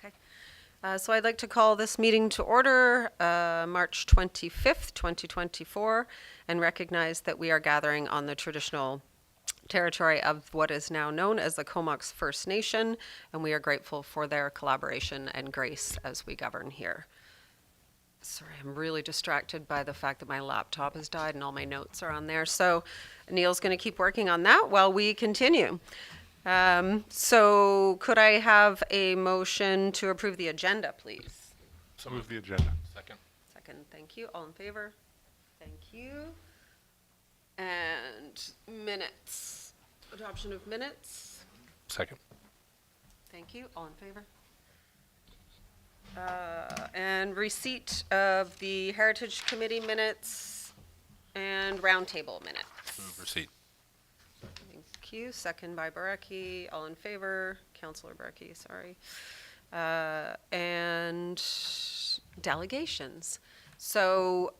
Okay. So I'd like to call this meeting to order, March 25th, 2024, and recognize that we are gathering on the traditional territory of what is now known as the Comox First Nation, and we are grateful for their collaboration and grace as we govern here. Sorry, I'm really distracted by the fact that my laptop has died and all my notes are on there. So Neil's going to keep working on that while we continue. So could I have a motion to approve the agenda, please? So move the agenda. Second. Second, thank you. All in favor? Thank you. And minutes. Adoption of minutes. Second. Thank you. All in favor? And receipt of the Heritage Committee minutes and roundtable minutes. Move receipt. Thank you. Second by Barecki. All in favor? Councillor Barecki, sorry. And delegations. So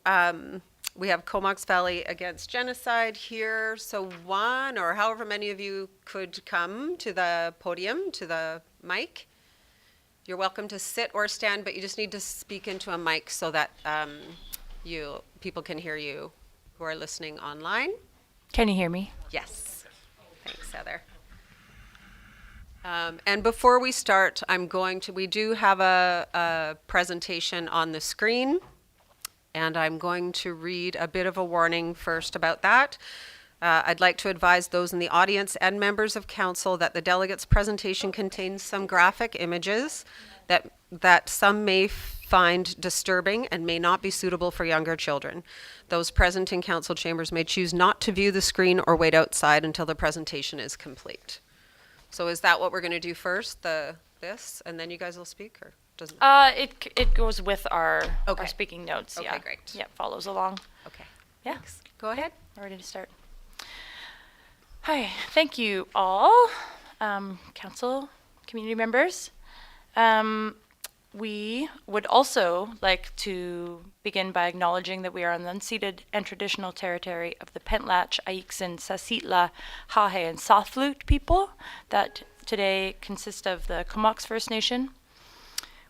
we have Comox Valley Against Genocide here. So one or however many of you could come to the podium, to the mic. You're welcome to sit or stand, but you just need to speak into a mic so that people can hear you who are listening online. Can you hear me? Yes. Thanks, Heather. And before we start, we do have a presentation on the screen, and I'm going to read a bit of a warning first about that. I'd like to advise those in the audience and members of council that the delegates' presentation contains some graphic images that some may find disturbing and may not be suitable for younger children. Those present in council chambers may choose not to view the screen or wait outside until the presentation is complete. So is that what we're going to do first, this, and then you guys will speak, or doesn't it? It goes with our Okay. speaking notes. Okay, Yeah. great. Yeah, follows along. Okay. Yeah. Go ahead. We're ready to start. Hi, thank you all, council, community members. We would also like to begin by acknowledging that we are on the unceded and traditional territory of the Pentlatch, Ayiksyn, Sasitla, Hahe, and Sothflute people that today consist of the Comox First Nation.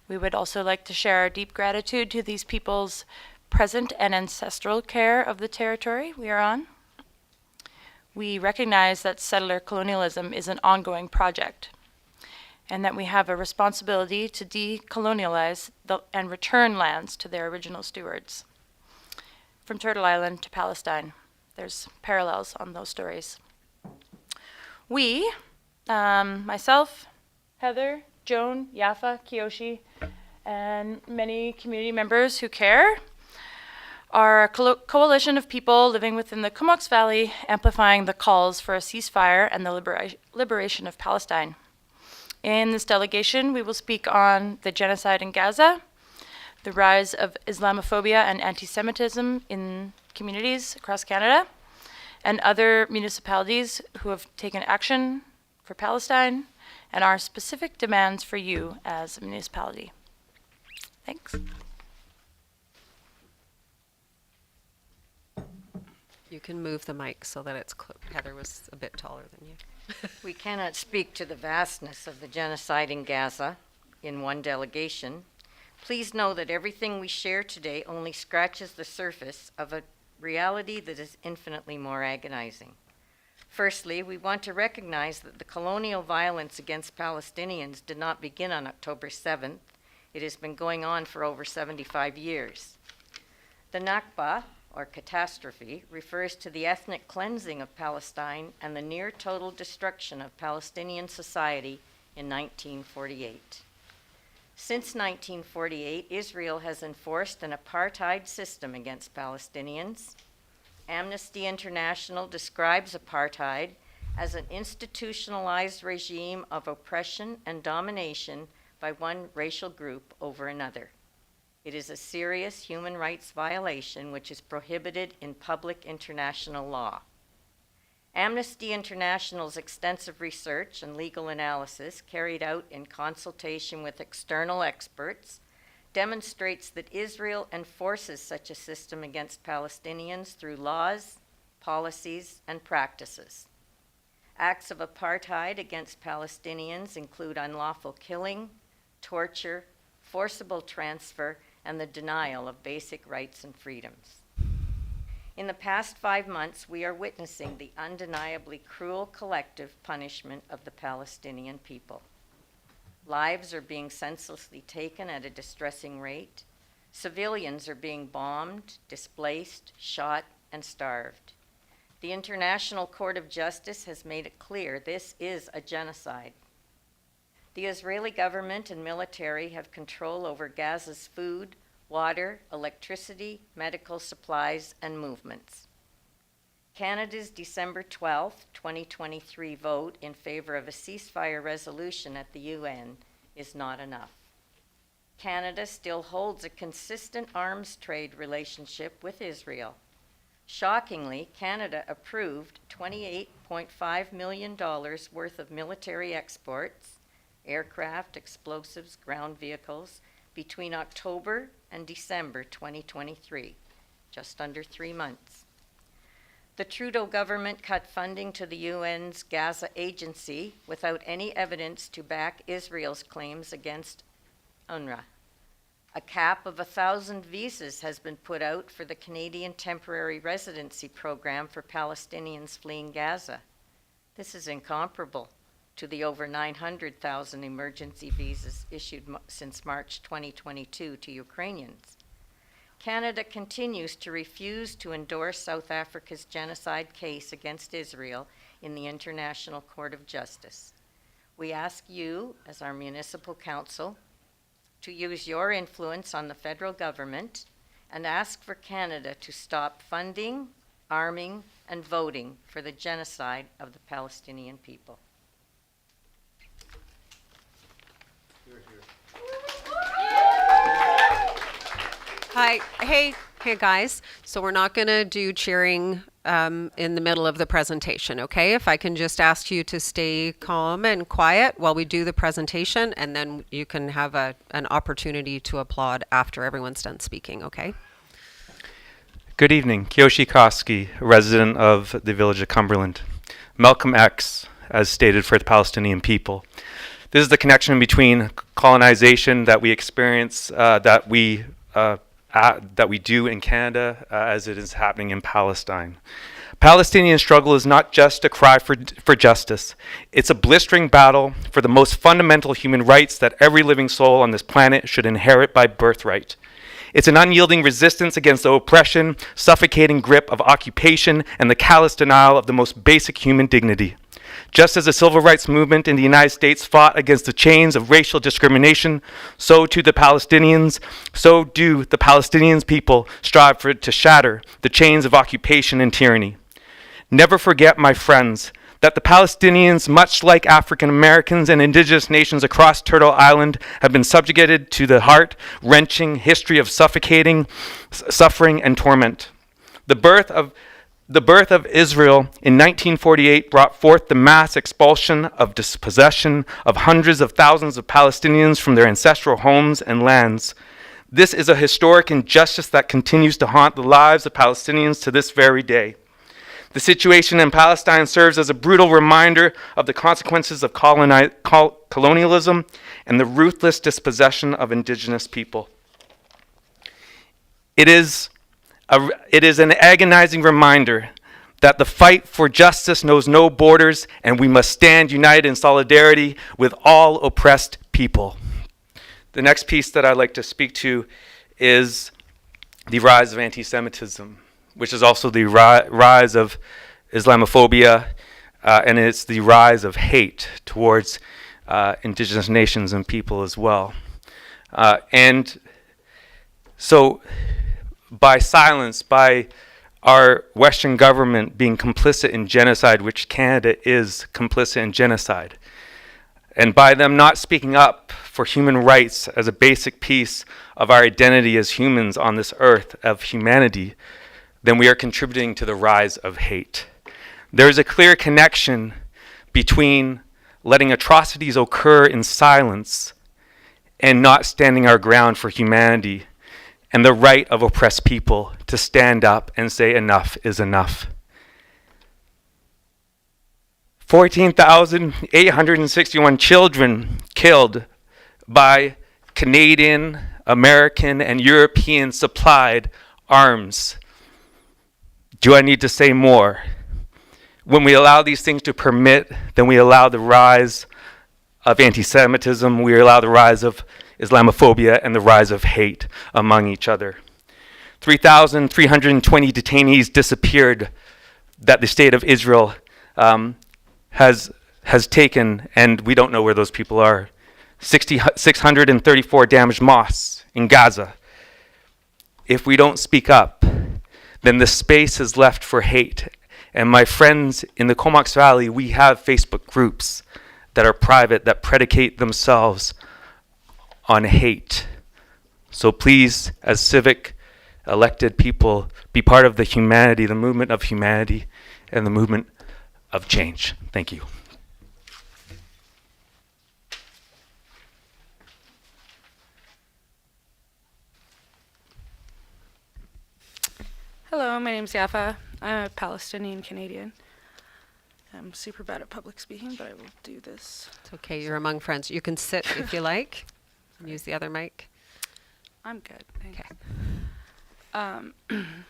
We would also like to share our deep gratitude to these people's present and ancestral care of the territory we are on. We recognize that settler colonialism is an ongoing project, and that we have a responsibility to decolonialize and return lands to their original stewards. From Turtle Island to Palestine, there's parallels on those stories. We, myself, Heather, Joan, Yafa, Kiyoshi, and many community members who care, are a coalition of people living within the Comox Valley, amplifying the calls for a ceasefire and the liberation of Palestine. In this delegation, we will speak on the genocide in Gaza, the rise of Islamophobia and anti-Semitism in communities across Canada, and other municipalities who have taken action for Palestine, and our specific demands for you as a municipality. Thanks. You can move the mic so that it's Heather was a bit taller than you. We cannot speak to the vastness of the genocide in Gaza in one delegation. Please know that everything we share today only scratches the surface of a reality that is infinitely more agonizing. Firstly, we want to recognize that the colonial violence against Palestinians did not begin on October 7th. It has been going on for over 75 years. The Nakba, or catastrophe, refers to the ethnic cleansing of Palestine and the near total destruction of Palestinian society in 1948. Since 1948, Israel has enforced an apartheid system against Palestinians. Amnesty International describes apartheid as an institutionalized regime of oppression and domination by one racial group over another. It is a serious human rights violation which is prohibited in public international law. Amnesty International's extensive research and legal analysis, carried out in consultation with external experts, demonstrates that Israel enforces such a system against Palestinians through laws, policies, and practices. Acts of apartheid against Palestinians include unlawful killing, torture, forcible transfer, and the denial of basic rights and freedoms. In the past 5 months, we are witnessing the undeniably cruel collective punishment of the Palestinian people. Lives are being senselessly taken at a distressing rate. Civilians are being bombed, displaced, shot, and starved. The International Court of Justice has made it clear this is a genocide. The Israeli government and military have control over Gaza's food, water, electricity, medical supplies, and movements. Canada's December 12, 2023 vote in favor of a ceasefire resolution at the UN is not enough. Canada still holds a consistent arms trade relationship with Israel. Shockingly, Canada approved $28.5 million worth of military exports, aircraft, explosives, ground vehicles, between October and December 2023, just under 3 months. The Trudeau government cut funding to the UN's Gaza agency without any evidence to back Israel's claims against UNRWA. A cap of 1,000 visas has been put out for the Canadian Temporary Residency Program for Palestinians fleeing Gaza. This is incomparable to the over 900,000 emergency visas issued since March 2022 to Ukrainians. Canada continues to refuse to endorse South Africa's genocide case against Israel in the International Court of Justice. We ask you, as our municipal council, to use your influence on the federal government and ask for Canada to stop funding, arming, and voting for the genocide of the Palestinian people. Hi, hey guys. So we're not going to do cheering in the middle of the presentation, okay? If I can just ask you to stay calm and quiet while we do the presentation, and then you can have an opportunity to applaud after everyone's done speaking, okay? Good evening. Kiyoshi Koski, resident of the village of Cumberland. Malcolm X, as stated for the Palestinian people. This is the connection between colonization that we experience, that we do in Canada as it is happening in Palestine. Palestinian struggle is not just a cry for justice. It's a blistering battle for the most fundamental human rights that every living soul on this planet should inherit by birthright. It's an unyielding resistance against the oppression, suffocating grip of occupation, and the callous denial of the most basic human dignity. Just as the civil rights movement in the United States fought against the chains of racial discrimination, so do the Palestinians people strive to shatter the chains of occupation and tyranny. Never forget, my friends, that the Palestinians, much like African Americans and indigenous nations across Turtle Island, have been subjugated to the heart-wrenching history of suffocating, suffering, and torment. The birth of Israel in 1948 brought forth the mass expulsion of dispossession of hundreds of thousands of Palestinians from their ancestral homes and lands. This is a historic injustice that continues to haunt the lives of Palestinians to this very day. The situation in Palestine serves as a brutal reminder of the consequences of colonialism and the ruthless dispossession of indigenous people. It is an agonizing reminder that the fight for justice knows no borders, and we must stand united in solidarity with all oppressed people. The next piece that I'd like to speak to is the rise of anti-Semitism, which is also the rise of Islamophobia, and it's the rise of hate towards indigenous nations and people as well. And so by silence, by our Western government being complicit in genocide, which Canada is complicit in genocide, and by them not speaking up for human rights as a basic piece of our identity as humans on this earth, of humanity, then we are contributing to the rise of hate. There is a clear connection between letting atrocities occur in silence and not standing our ground for humanity and the right of oppressed people to stand up and say enough is enough. 14,861 children killed by Canadian, American, and European supplied arms. Do I need to say more? When we allow these things to permit, then we allow the rise of anti-Semitism, we allow the rise of Islamophobia, and the rise of hate among each other. 3,320 detainees disappeared that the state of Israel has taken, and we don't know where those people are. 634 damaged mosques in Gaza. If we don't speak up, then the space is left for hate. And my friends in the Comox Valley, we have Facebook groups that are private, that predicate themselves on hate. So please, as civic elected people, be part of the humanity, the movement of humanity, and the movement of change. Thank you. Hello, my name's Yafa. I'm a Palestinian Canadian. I'm super bad at public speaking, but I will do this. It's okay, you're among friends. You can sit if you like. Use the other mic. I'm good. Okay.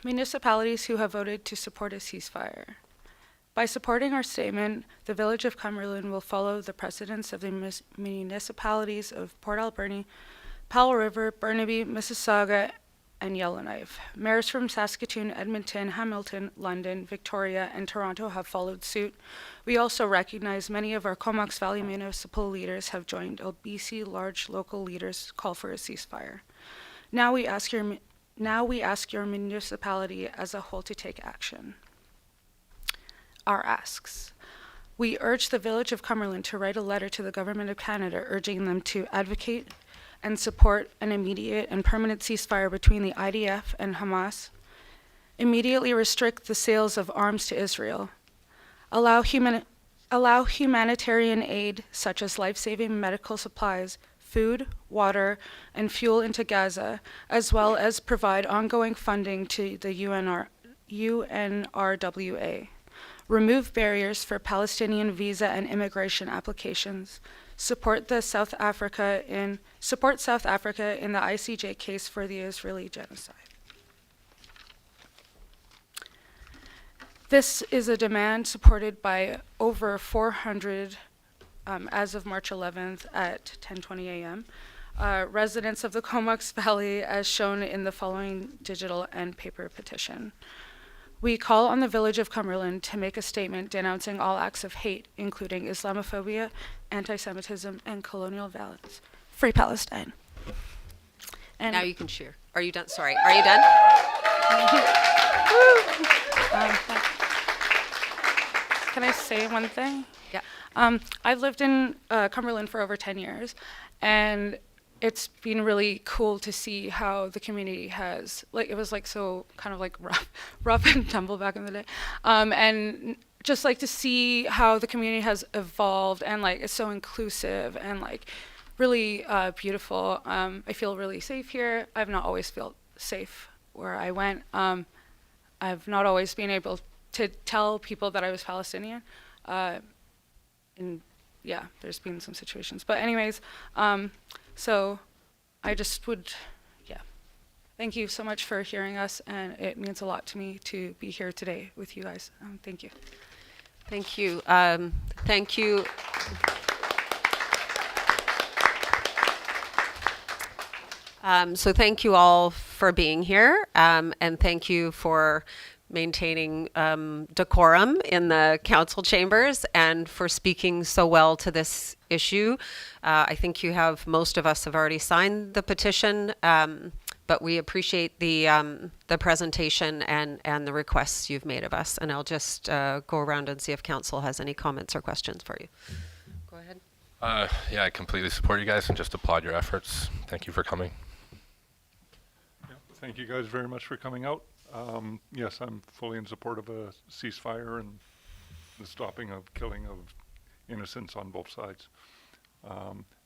Municipalities who have voted to support a ceasefire. By supporting our statement, the Village of Cumberland will follow the precedents of the municipalities of Port Alberni, Powell River, Burnaby, Mississauga, and Yellowknife. Mayors from Saskatoon, Edmonton, Hamilton, London, Victoria, and Toronto have followed suit. We also recognize many of our Comox Valley municipal leaders have joined BC large local leaders call for a ceasefire. Now we ask your municipality as a whole to take action. Our asks. We urge the Village of Cumberland to write a letter to the Government of Canada urging them to advocate and support an immediate and permanent ceasefire between the IDF and Hamas, immediately restrict the sales of arms to Israel, allow humanitarian aid such as life-saving medical supplies, food, water, and fuel into Gaza, as well as provide ongoing funding to the UNRWA, remove barriers for Palestinian visa and immigration applications, support South Africa in the ICJ case for the Israeli genocide. This is a demand supported by over 400, as of March 11th at 10:20 a.m., residents of the Comox Valley, as shown in the following digital and paper petition. We call on the Village of Cumberland to make a statement denouncing all acts of hate, including Islamophobia, anti-Semitism, and colonial violence. Free Palestine. And Now you can cheer. Are you done? Sorry. Are you done? Can I say one thing? Yeah. I've lived in Cumberland for over 10 years, and it's been really cool to see how the community has, it was so kind of rough and tumble back in the day. And just to see how the community has evolved and it's so inclusive and really beautiful. I feel really safe here. I've not always felt safe where I went. I've not always been able to tell people that I was Palestinian. And yeah, there's been some situations. But anyways, so I just would, thank you so much for hearing us, and it means a lot to me to be here today with you guys. Thank you. Thank you. Thank you. So thank you all for being here, and thank you for maintaining decorum in the council chambers and for speaking so well to this issue. I think most of us have already signed the petition, but we appreciate the presentation and the requests you've made of us. And I'll just go around and see if council has any comments or questions for you. Go ahead. Yeah, I completely support you guys and just applaud your efforts. Thank you for coming. Yeah, thank you guys very much for coming out. Yes, I'm fully in support of a ceasefire and the stopping of killing of innocents on both sides.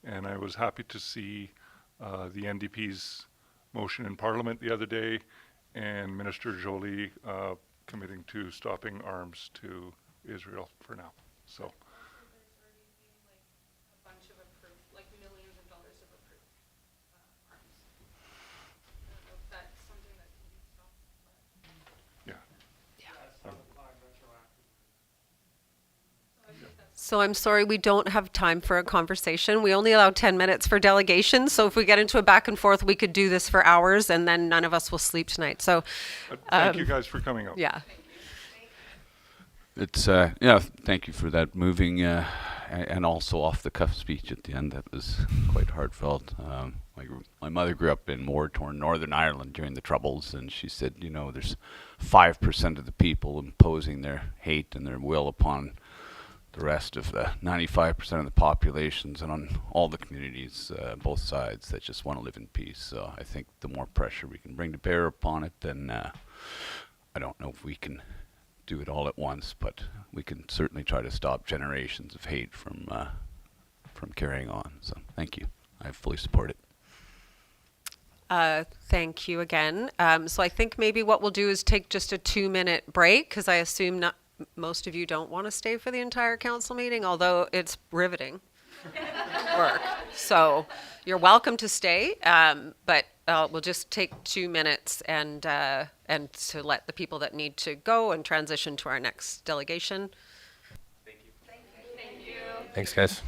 And I was happy to see the NDP's motion in Parliament the other day and Minister Joly committing to stopping arms to Israel for now. So. There's already been a bunch of approved, millions of dollars of approved So I'm sorry, we don't have time for a conversation. We only allow 10 minutes for delegation. So if we get into a back and forth, we could do this for hours and then none of us will sleep tonight. So Thank you guys for coming out. yeah. It's yeah. Thank you for that moving and also off the cuff speech at the end. That was quite heartfelt. My mother grew up in war-torn Northern Ireland during the Troubles, and she said, you know, there's 5% of the people imposing their hate and their will upon the rest of the 95% of the populations and on all the communities, both sides, that just want to live in peace. So I think the more pressure we can bring to bear upon it, then I don't know if we can do it all at once, but we can certainly try to stop generations of hate from carrying on. So thank you. I fully support it. Thank you again. So I think maybe what we'll do is take just a 2-minute break because I assume most of you don't want to stay for the entire council meeting, although it's riveting work. So you're welcome to stay, but we'll just take 2 minutes and to let the people that need to go and transition to our next delegation. Thanks, guys.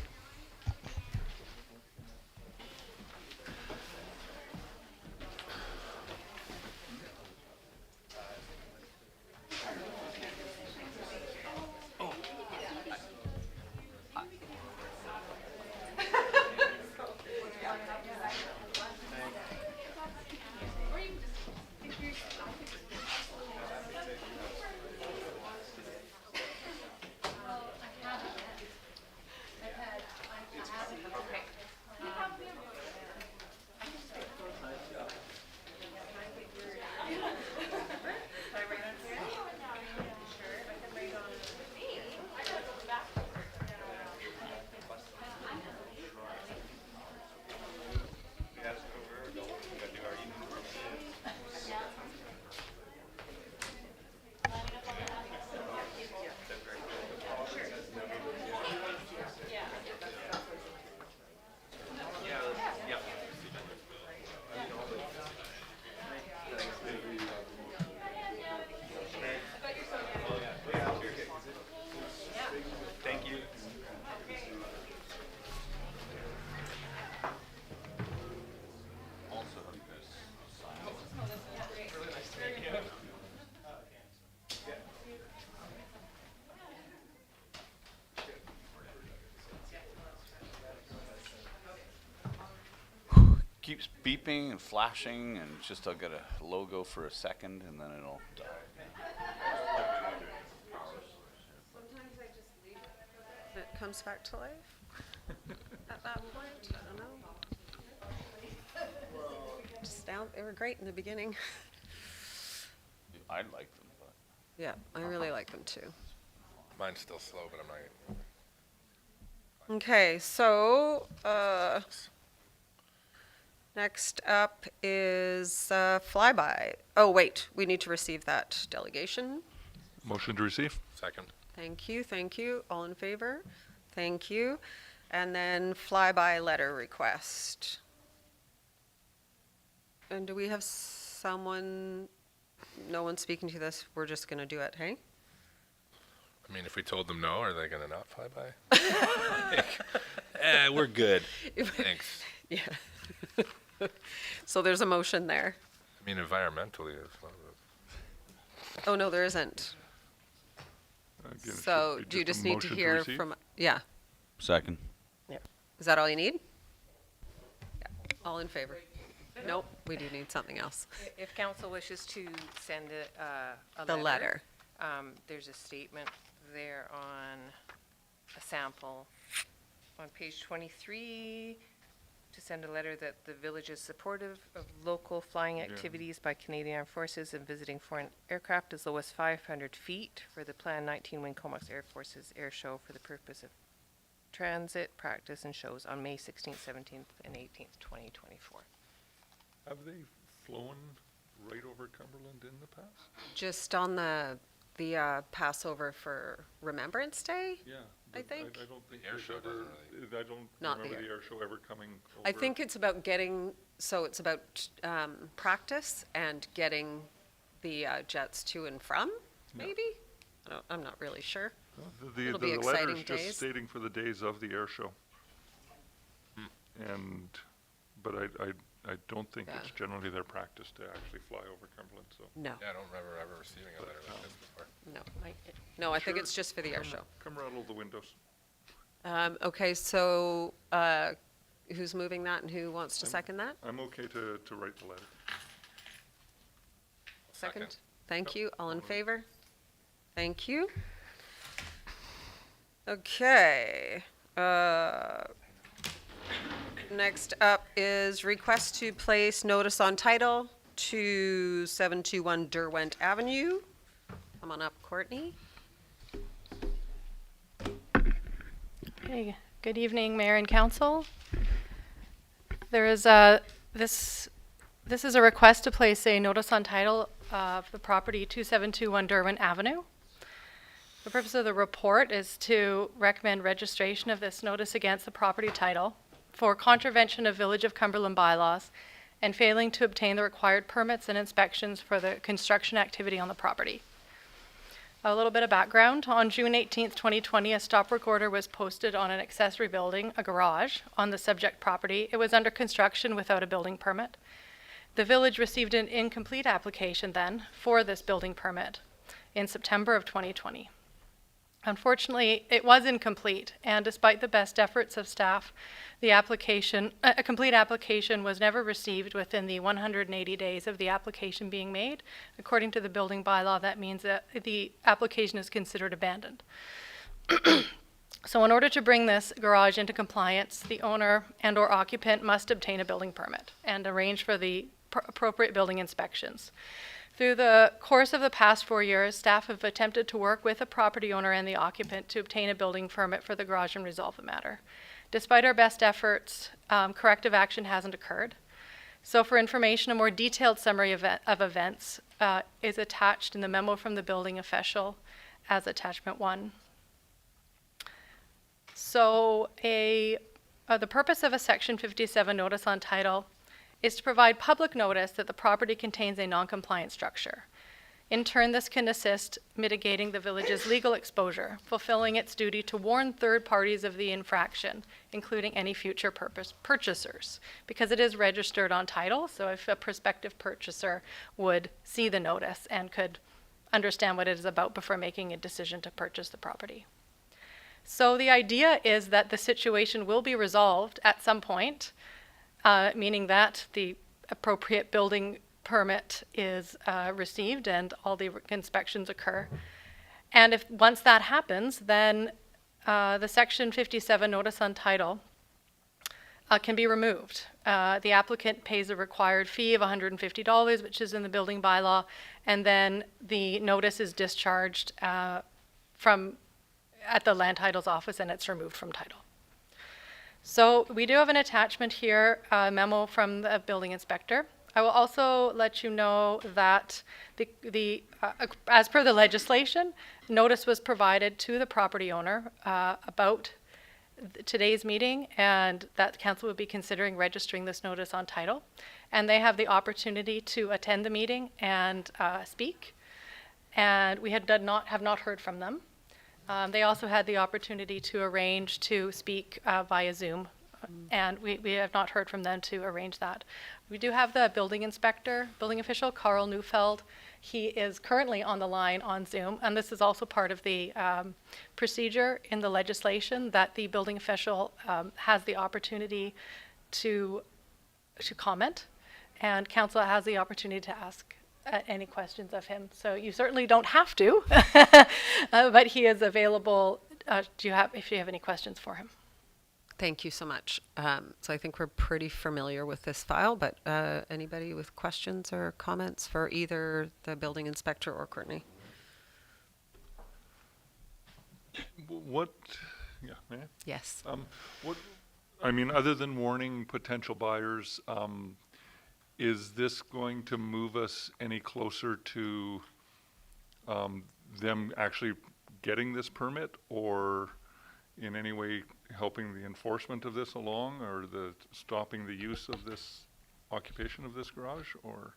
Keeps beeping and flashing, and just I'll get a logo for a second, and then it'll die. It comes back to life at that point. I don't know. Just they were great in the beginning. I like them, but Yeah, I really like them too. Mine's still slow, but I'm not. Okay, so next up is flyby. Oh wait, we need to receive that delegation. Motion to receive? Second. Thank you, thank you. All in favor? Thank you. And then flyby letter request. And do we have someone, no one's speaking to this, we're just gonna do it, hey? I mean, if we told them no, are they going to not fly by? We're good. Thanks. Yeah. So there's a motion there. I mean, environmentally, it's one of those. Oh, no, there isn't. Again, it So should be do you a just need to motion hear receive? from, yeah. second. Is that all you need? Yeah. All in favor? Nope, we do need something else. If council wishes to send a The letter. There's a statement there on a sample on page 23 to send a letter that the village is supportive of local flying activities by Canadian Armed Forces and visiting foreign aircraft as low as 500 feet for the planned 19 Wing Comox Air Forces Air Show for the purpose of transit, practice, and shows on May 16th, 17th, and 18th, 2024. Have they flown right over Cumberland in the past? Just on the Passover for Remembrance Day? Yeah. I but think. I don't think The air there's show ever, doesn't I don't Not the remember the air- air show ever coming over. I think it's about getting, so it's about practice and getting the jets to and from, maybe? I'm not really sure. It'll be The exciting letter's days. just stating for the days of the air show. But I don't think it's Yeah. generally their practice to actually fly over Cumberland, so. No, Yeah, I don't remember ever receiving a letter like this before. no, I think Sure. it's just for the air show. Come rattle the windows. Okay, so, who's moving that and who wants to second that? I'm okay to write the letter. Second? Thank you. All in favor? Thank you. Okay. Next up is request to place notice on title to 721 Derwent Avenue. Come on up, Courtney. Hey, good evening, Mayor and Council. There is this is a request to place a notice on title of the property 2721 Derwent Avenue. The purpose of the report is to recommend registration of this notice against the property title for contravention of Village of Cumberland bylaws and failing to obtain the required permits and inspections for the construction activity on the property. A little bit of background. On June 18th, 2020, a stop work order was posted on an accessory building, a garage, on the subject property. It was under construction without a building permit. The village received an incomplete application then for this building permit in September of 2020. Unfortunately, it was incomplete, and despite the best efforts of staff, a complete application was never received within the 180 days of the application being made. According to the building bylaw, that means that the application is considered abandoned. So in order to bring this garage into compliance, the owner and/or occupant must obtain a building permit and arrange for the appropriate building inspections. Through the course of the past 4 years, staff have attempted to work with the property owner and the occupant to obtain a building permit for the garage and resolve the matter. Despite our best efforts, corrective action hasn't occurred. So for information, a more detailed summary of events is attached in the memo from the building official as attachment 1. So the purpose of a Section 57 notice on title is to provide public notice that the property contains a non-compliant structure. In turn, this can assist mitigating the village's legal exposure, fulfilling its duty to warn third parties of the infraction, including any future purchasers, because it is registered on title, so if a prospective purchaser would see the notice and could understand what it is about before making a decision to purchase the property. So the idea is that the situation will be resolved at some point, meaning that the appropriate building permit is received and all the inspections occur. And if once that happens, then the Section 57 notice on title can be removed. The applicant pays a required fee of $150, which is in the building bylaw, and then the notice is discharged at the land titles office and it's removed from title. So we do have an attachment here, a memo from the building inspector. I will also let you know that as per the legislation, notice was provided to the property owner about today's meeting, and that council would be considering registering this notice on title. And they have the opportunity to attend the meeting and speak. And we have not heard from them. They also had the opportunity to arrange to speak via Zoom, and we have not heard from them to arrange that. We do have the building official, Carl Neufeld. He is currently on the line on Zoom, and this is also part of the procedure in the legislation that the building official has the opportunity to comment, and council has the opportunity to ask any questions of him. So you certainly don't have to, but he is available if you have any questions for him. Thank you so much. So I think we're pretty familiar with this file, but anybody with questions or comments for either the building inspector or Courtney? Yeah, may I? Yes. Other than warning potential buyers, is this going to move us any closer to them actually getting this permit, or in any way helping the enforcement of this along, or the stopping the use of this occupation of this garage, or?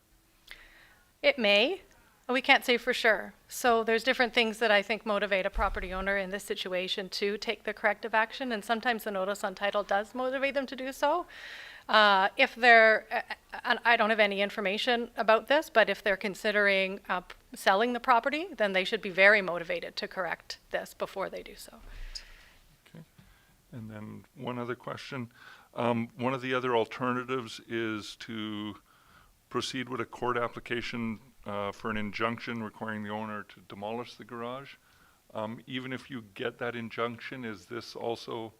It may. We can't say for sure. So there's different things that I think motivate a property owner in this situation to take the corrective action, and sometimes the notice on title does motivate them to do so. If they're, and I don't have any information about this, but if they're considering selling the property, then they should be very motivated to correct this before they do so. Okay. And then one other question. One of the other alternatives is to proceed with a court application for an injunction requiring the owner to demolish the garage. Even if you get that injunction, is this also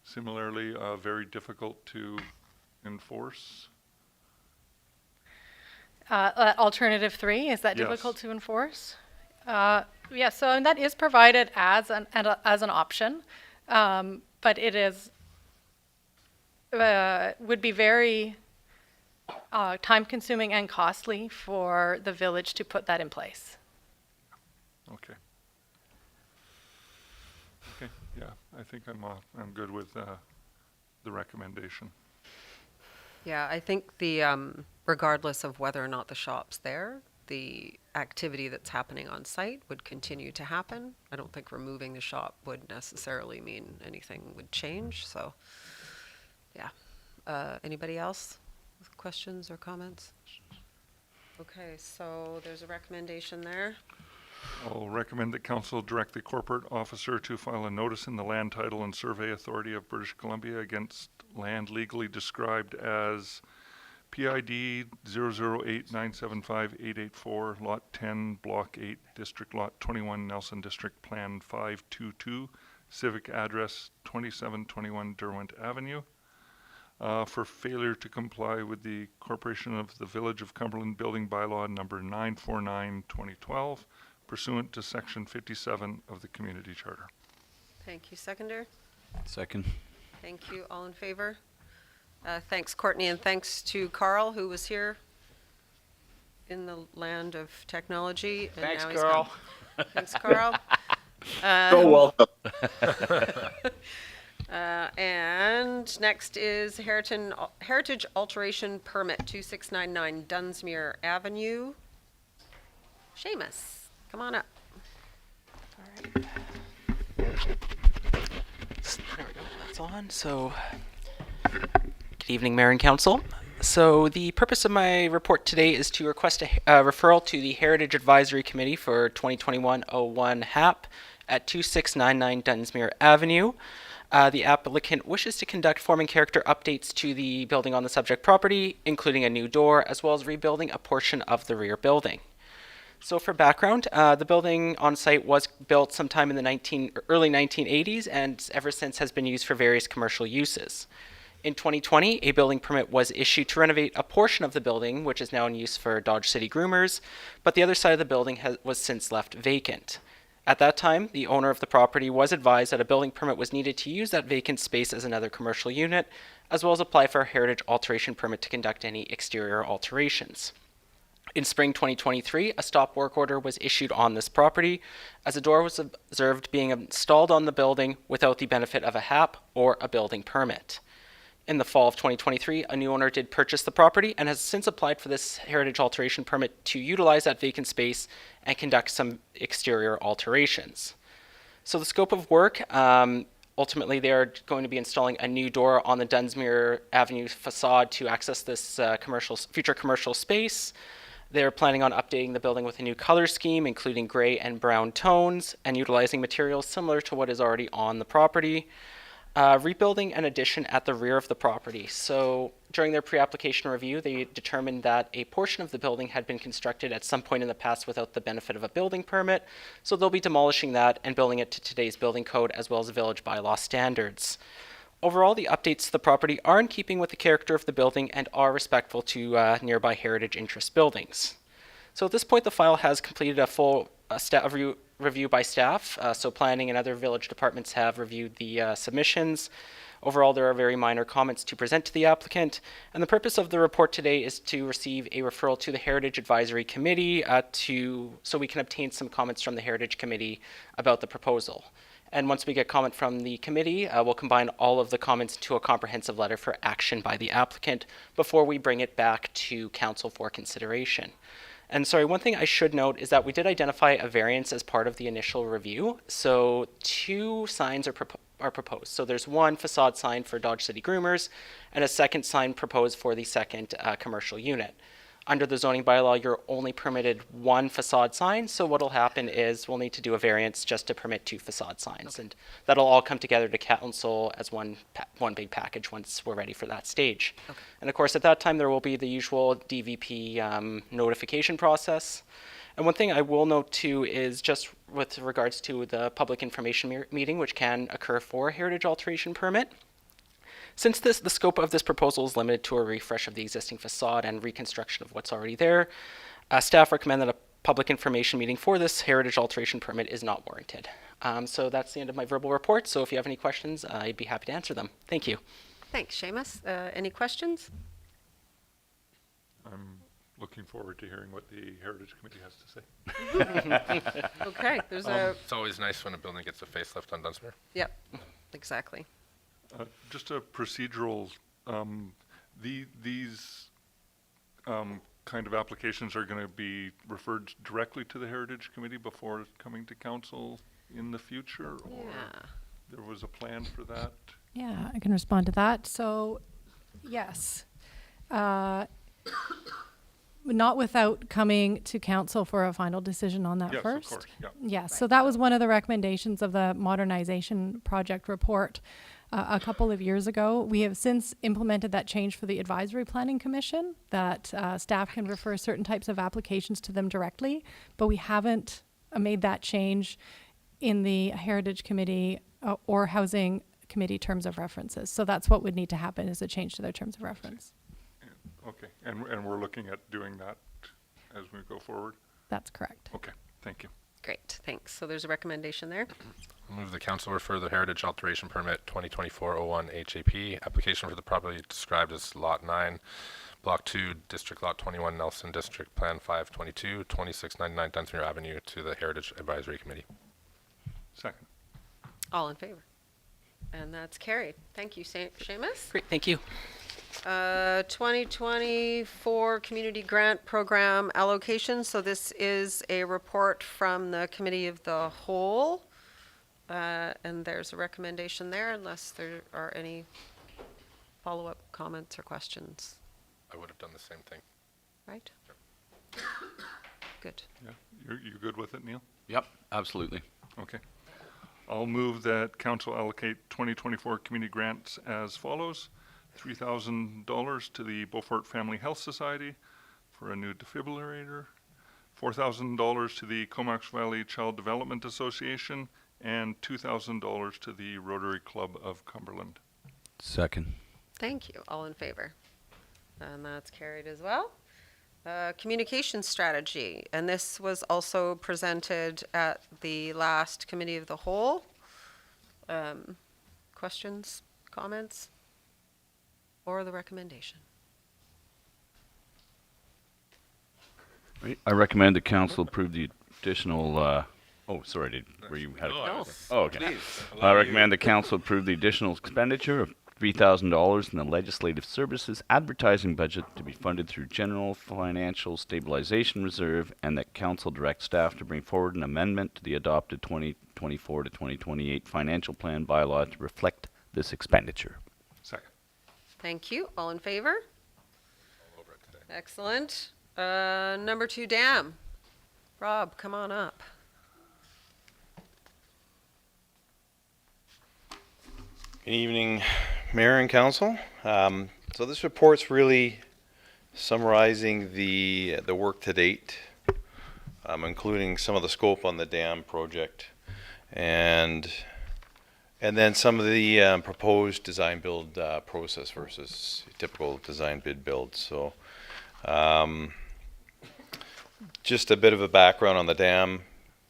similarly very difficult to enforce? Alternative 3, is that Yes. difficult to enforce? Yeah, so and that is provided as an option, but it is would be very time-consuming and costly for the village to put that in place. Okay. Okay, yeah, I think I'm good with the recommendation. Yeah, I think the, regardless of whether or not the shop's there, the activity that's happening on site would continue to happen. I don't think removing the shop would necessarily mean anything would change, so, yeah. Anybody else with questions or comments? Okay, so there's a recommendation there. I'll recommend that council direct the corporate officer to file a notice in the Land Title and Survey Authority of British Columbia against land legally described as PID 008975884, Lot 10, Block 8, District Lot 21, Nelson District Plan 522, civic address 2721 Derwent Avenue, for failure to comply with the Corporation of the Village of Cumberland Building Bylaw number 949/2012, pursuant to Section 57 of the Community Charter. Thank you, seconder. Second. Thank you, all in favor? Thanks, Courtney, and thanks to Carl, who was here in the land of technology. And Thanks, now he's Carl. gone. Thanks, Carl. welcome. And next is Heritage Alteration Permit 2699 Dunsmuir Avenue. Seamus, come on up. There we go, that's on. So, good evening, Mayor and Council. So, the purpose of my report today is to request a referral to the Heritage Advisory Committee for 2021-01 HAP at 2699 Dunsmuir Avenue. The applicant wishes to conduct form and character updates to the building on the subject property, including a new door, as well as rebuilding a portion of the rear building. So for background, the building on site was built sometime in the early 1980s and ever since has been used for various commercial uses. In 2020, a building permit was issued to renovate a portion of the building, which is now in use for Dodge City Groomers, but the other side of the building was since left vacant. At that time, the owner of the property was advised that a building permit was needed to use that vacant space as another commercial unit, as well as apply for a heritage alteration permit to conduct any exterior alterations. In spring 2023, a stop work order was issued on this property, as a door was observed being installed on the building without the benefit of a HAP or a building permit. In the fall of 2023, a new owner did purchase the property and has since applied for this heritage alteration permit to utilize that vacant space and conduct some exterior alterations. So the scope of work, ultimately they are going to be installing a new door on the Dunsmuir Avenue facade to access this future commercial space. They're planning on updating the building with a new color scheme, including gray and brown tones, and utilizing materials similar to what is already on the property. Rebuilding an addition at the rear of the property. So during their pre-application review, they determined that a portion of the building had been constructed at some point in the past without the benefit of a building permit. So they'll be demolishing that and building it to today's building code as well as village bylaw standards. Overall, the updates to the property are in keeping with the character of the building and are respectful to nearby heritage interest buildings. So at this point, the file has completed a full review by staff. So planning and other village departments have reviewed the submissions. Overall, there are very minor comments to present to the applicant. And the purpose of the report today is to receive a referral to the Heritage Advisory Committee so we can obtain some comments from the Heritage Committee about the proposal. And once we get comment from the committee, we'll combine all of the comments into a comprehensive letter for action by the applicant before we bring it back to council for consideration. And sorry, one thing I should note is that we did identify a variance as part of the initial review. So 2 signs are proposed. So there's one facade sign for Dodge City Groomers and a second sign proposed for the second commercial unit. Under the zoning bylaw, you're only permitted 1 facade sign. So what'll happen is we'll need to do a variance just to permit 2 facade signs. And that'll all come together to council as one big package once we're ready for that stage. And of course, at that time, there will be the usual DVP notification process. And one thing I will note too is just with regards to the public information meeting, which can occur for a heritage alteration permit. Since the scope of this proposal is limited to a refresh of the existing facade and reconstruction of what's already there, staff recommend that a public information meeting for this heritage alteration permit is not warranted. So that's the end of my verbal report. So if you have any questions, I'd be happy to answer them. Thank you. Thanks, Seamus. Any questions? I'm looking forward to hearing what the Heritage Committee has to say. Okay, there's It's always nice when a building gets a facelift on Dunsmuir. Yep, exactly. Just a procedural, these kind of applications are going to be referred directly to the Heritage Committee before coming to council in the future? Or Yeah. there was a plan for that? Yeah, I can respond to that. So, yes. Not without coming to council for a final decision on that Yes, of first. course, yeah. Yes, so that was one of the recommendations of the modernization project report a couple of years ago. We have since implemented that change for the Advisory Planning Commission, that staff can refer certain types of applications to them directly, but we haven't made that change in the Heritage Committee or Housing Committee terms of references. So that's what would need to happen, is a change to their terms of reference. Okay, and we're looking at doing that as we go forward? That's correct. Okay, thank you. Great, thanks. So there's a recommendation there. I'll move the council refer the Heritage Alteration Permit 2024-01 HAP application for the property described as Lot 9, Block 2, District Lot 21, Nelson District, Plan 522, 2699 Dunsmuir Avenue to the Heritage Advisory Committee. Second. All in favor? And that's carried. Thank you, Seamus. Great, thank you. 2024 Community Grant Program allocation. So this is a report from the Committee of the Whole. And there's a recommendation there unless there are any follow-up comments or questions, I would have done the same thing. right? Good. Yeah, you good with it, Neil? Yep, absolutely. Okay. I'll move that council allocate 2024 community grants as follows. $3,000 to the Beaufort Family Health Society for a new defibrillator, $4,000 to the Comox Valley Child Development Association, and $2,000 to the Rotary Club of Cumberland. Second. Thank you. All in favor? And that's carried as well. Communication strategy, and this was also presented at the last Committee of the Whole. Questions, comments, or the recommendation? I recommend the council approve the additional, were you had? No. Oh, okay. I recommend the council approve the additional expenditure of $3,000 in the legislative services advertising budget to be funded through general financial stabilization reserve, and that council direct staff to bring forward an amendment to the adopted 2024 to 2028 financial plan bylaw to reflect this expenditure. Second. Thank you. All in favor? All over it today. Excellent. Number 2, dam. Rob, come on up. Good evening, Mayor and Council. So this report's really summarizing the work to date, including some of the scope on the dam project, and then some of the proposed design build process versus typical design bid build. So just a bit of a background on the dam.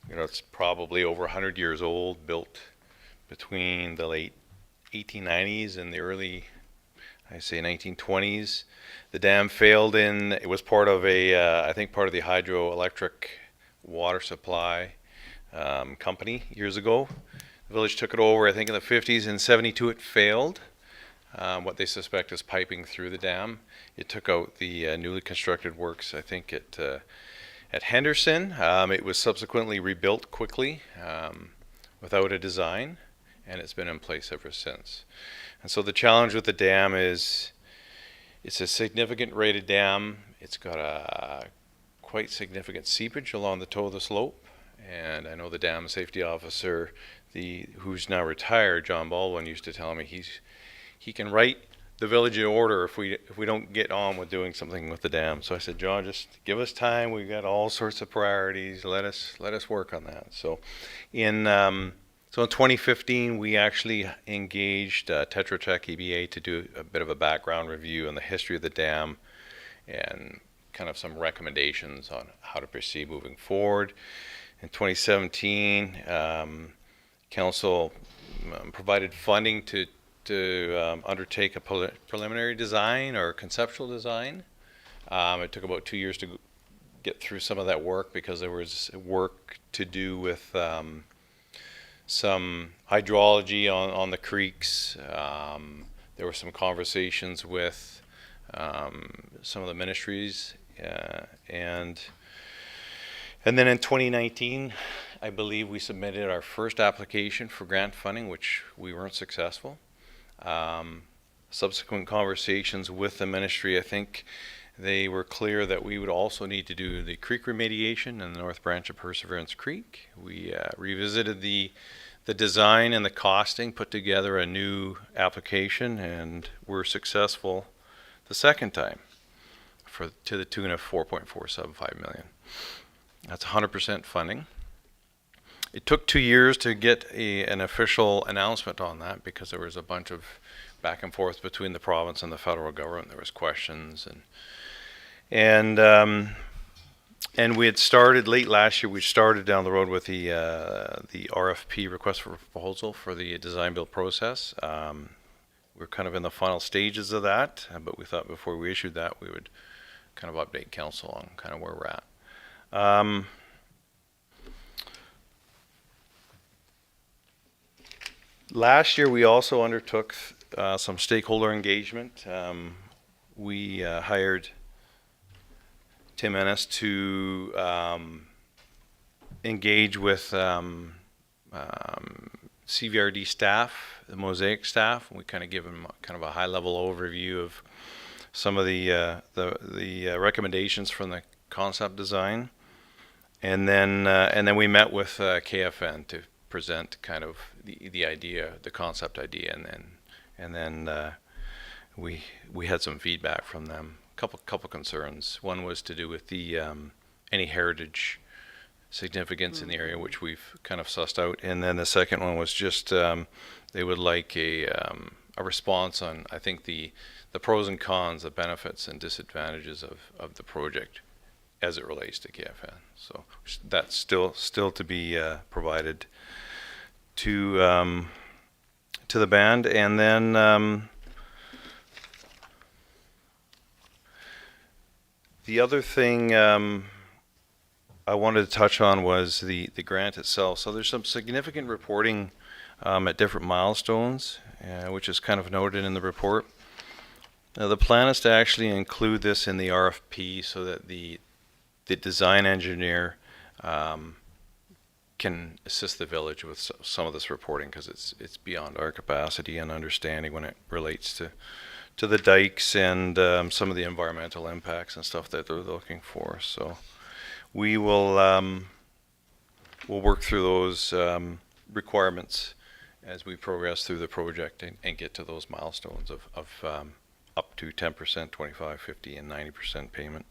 You know, it's probably over 100 years old, built between the late 1890s and the early, I say 1920s. The dam failed it was part of I think part of the hydroelectric water supply company years ago. The village took it over, I think in the 50s. In 72 it failed. What they suspect is piping through the dam. It took out the newly constructed works. I think it At Henderson, it was subsequently rebuilt quickly without a design, and it's been in place ever since. And so the challenge with the dam is it's a significant rated dam. It's got a quite significant seepage along the toe of the slope, and I know the dam safety officer, who's now retired, John Baldwin, used to tell me he can write the village in order if we don't get on with doing something with the dam. So I said, John, just give us time. We've got all sorts of priorities. Let us work on that. So in 2015, we actually engaged Tetra Tech EBA to do a bit of a background review on the history of the dam and kind of some recommendations on how to proceed moving forward. In 2017, Council provided funding to undertake a preliminary design or conceptual design. It took about 2 years to get through some of that work because there was work to do with some hydrology on the creeks. There were some conversations with some of the ministries, and then in 2019, I believe we submitted our first application for grant funding, which we weren't successful. Subsequent conversations with the ministry, I think they were clear that we would also need to do the creek remediation in the north branch of Perseverance Creek. We revisited the design and the costing, put together a new application, and were successful the second time to the tune of $4.475 million. That's 100% funding. It took 2 years to get an official announcement on that because there was a bunch of back and forth between the province and the federal government. There was questions and we had started late last year. We started down the road with the RFP, request for proposal, for the design build process. We're kind of in the final stages of that, but we thought before we issued that we would kind of update council on kind of where we're at. Last year we also undertook some stakeholder engagement. We hired Tim Ennis to engage with CVRD staff, the Mosaic staff. We kind of give them kind of a high-level overview of some of the recommendations from the concept design, and then we met with KFN to present kind of the idea, the concept idea, and then we had some feedback from them. Couple concerns. One was to do with the any heritage significance in the area, which we've kind of sussed out, and then the second one was just they would like a response on, I think, the pros and cons, the benefits and disadvantages of the project as it relates to KFN. So that's still to be provided to the band, and then the other thing I wanted to touch on was the grant itself. So there's some significant reporting at different milestones, which is kind of noted in the report. Now, the plan is to actually include this in the RFP so that the design engineer can assist the village with some of this reporting, because it's beyond our capacity and understanding when it relates to the dikes and some of the environmental impacts and stuff that they're looking for. So we will we'll work through those requirements as we progress through the project and get to those milestones of up to 10%, 25, 50, and 90% payment.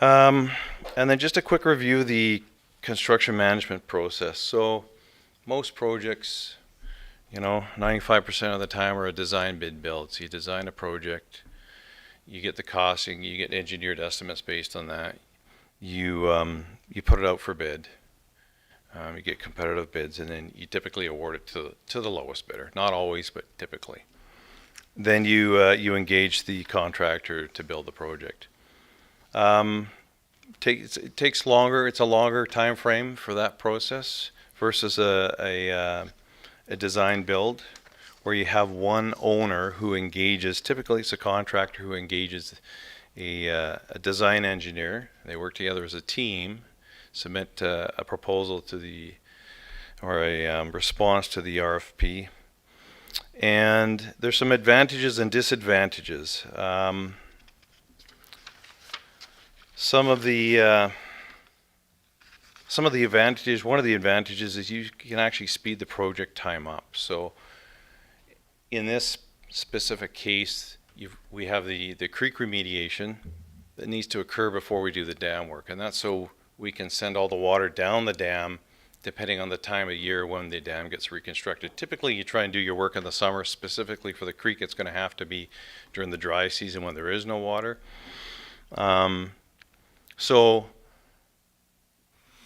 And then just a quick review of the construction management process. So most projects, 95% of the time are a design bid build. So you design a project, you get the costing, you get engineered estimates based on that. You put it out for bid. You get competitive bids, and then you typically award it to the lowest bidder. Not always, but typically. Then you engage the contractor to build the project. It takes longer. It's a longer time frame for that process versus a design build, where you have one owner who engages, typically it's a contractor who engages a design engineer. They work together as a team, submit a proposal to the, or a response to the RFP. And there's some advantages and disadvantages. Some of the advantages, one of the advantages is you can actually speed the project time up. So in this specific case, we have the creek remediation that needs to occur before we do the dam work. And that's so we can send all the water down the dam depending on the time of year when the dam gets reconstructed. Typically, you try and do your work in the summer. Specifically for the creek, it's going to have to be during the dry season when there is no water. So,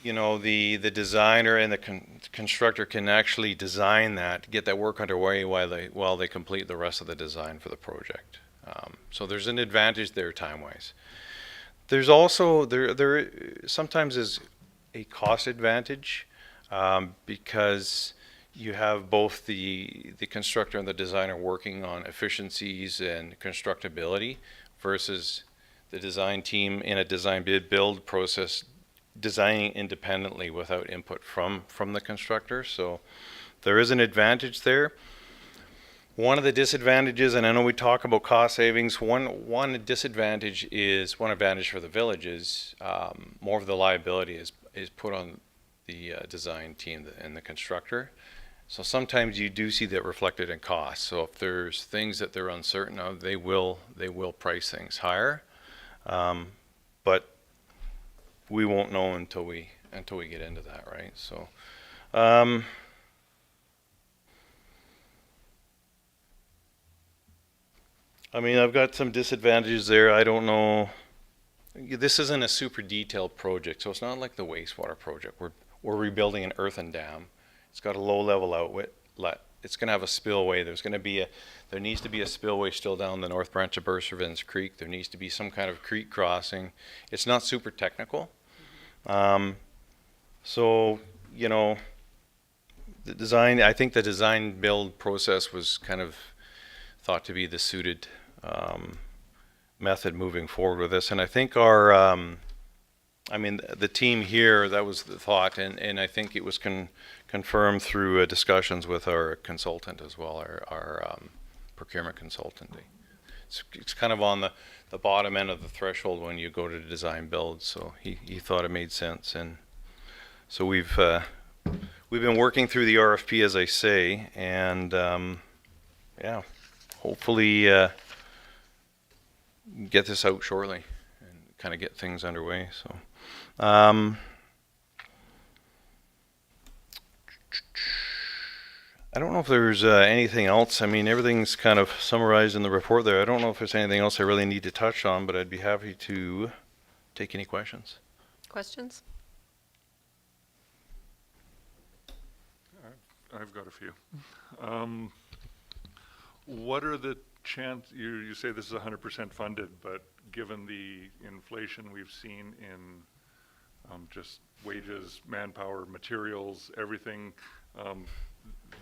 you know, the designer and the constructor can actually design that, get that work underway while they complete the rest of the design for the project. So there's an advantage there time-wise. There's also, there sometimes is a cost advantage because you have both the constructor and the designer working on efficiencies and constructability versus the design team in a design bid build process designing independently without input from the constructor. So there is an advantage there. One of the disadvantages, and I know we talk about cost savings, one disadvantage is, one advantage for the village is more of the liability is put on the design team and the constructor. So sometimes you do see that reflected in cost. So if there's things that they're uncertain of, they will price things higher. But we won't know until we get into that, right? So, I mean, I've got some disadvantages there. I don't know. This isn't a super detailed project, so it's not like the wastewater project. We're rebuilding an earthen dam. It's got a low-level outlet. It's going to have a spillway. There needs to be a spillway still down the north branch of Burservins Creek. There needs to be some kind of creek crossing. It's not super technical. So, you know, the design, I think the design build process was kind of thought to be the suited method moving forward with this. And I think our, I mean, the team here, that was the thought, and I think it was confirmed through discussions with our consultant as well, our procurement consultant. It's kind of on the bottom end of the threshold when you go to design build, so he thought it made sense. And so we've been working through the RFP, as I say, and yeah, hopefully get this out shortly and kind of get things underway. So I don't know if there's anything else. I mean, everything's kind of summarized in the report there. I don't know if there's anything else I really need to touch on, but I'd be happy to take any questions. Questions? I've got a few. What are the you say this is 100% funded, but given the inflation we've seen in just wages, manpower, materials, everything,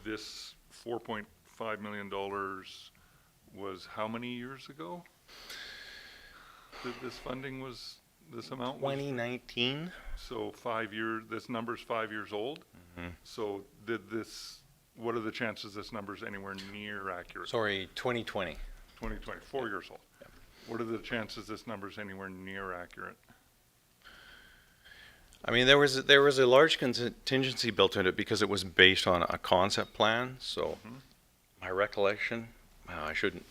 this $4.5 million was how many years ago that this funding was, this amount was? 2019. So 5 years, this number's 5 years old. Mm-hmm. So what are the chances this number's anywhere near accurate? Sorry, 2020. 2020, 4 years old. Yep. What are the chances this number's anywhere near accurate? I mean, there was a large contingency built into it because it was based on a concept plan. So my recollection, I shouldn't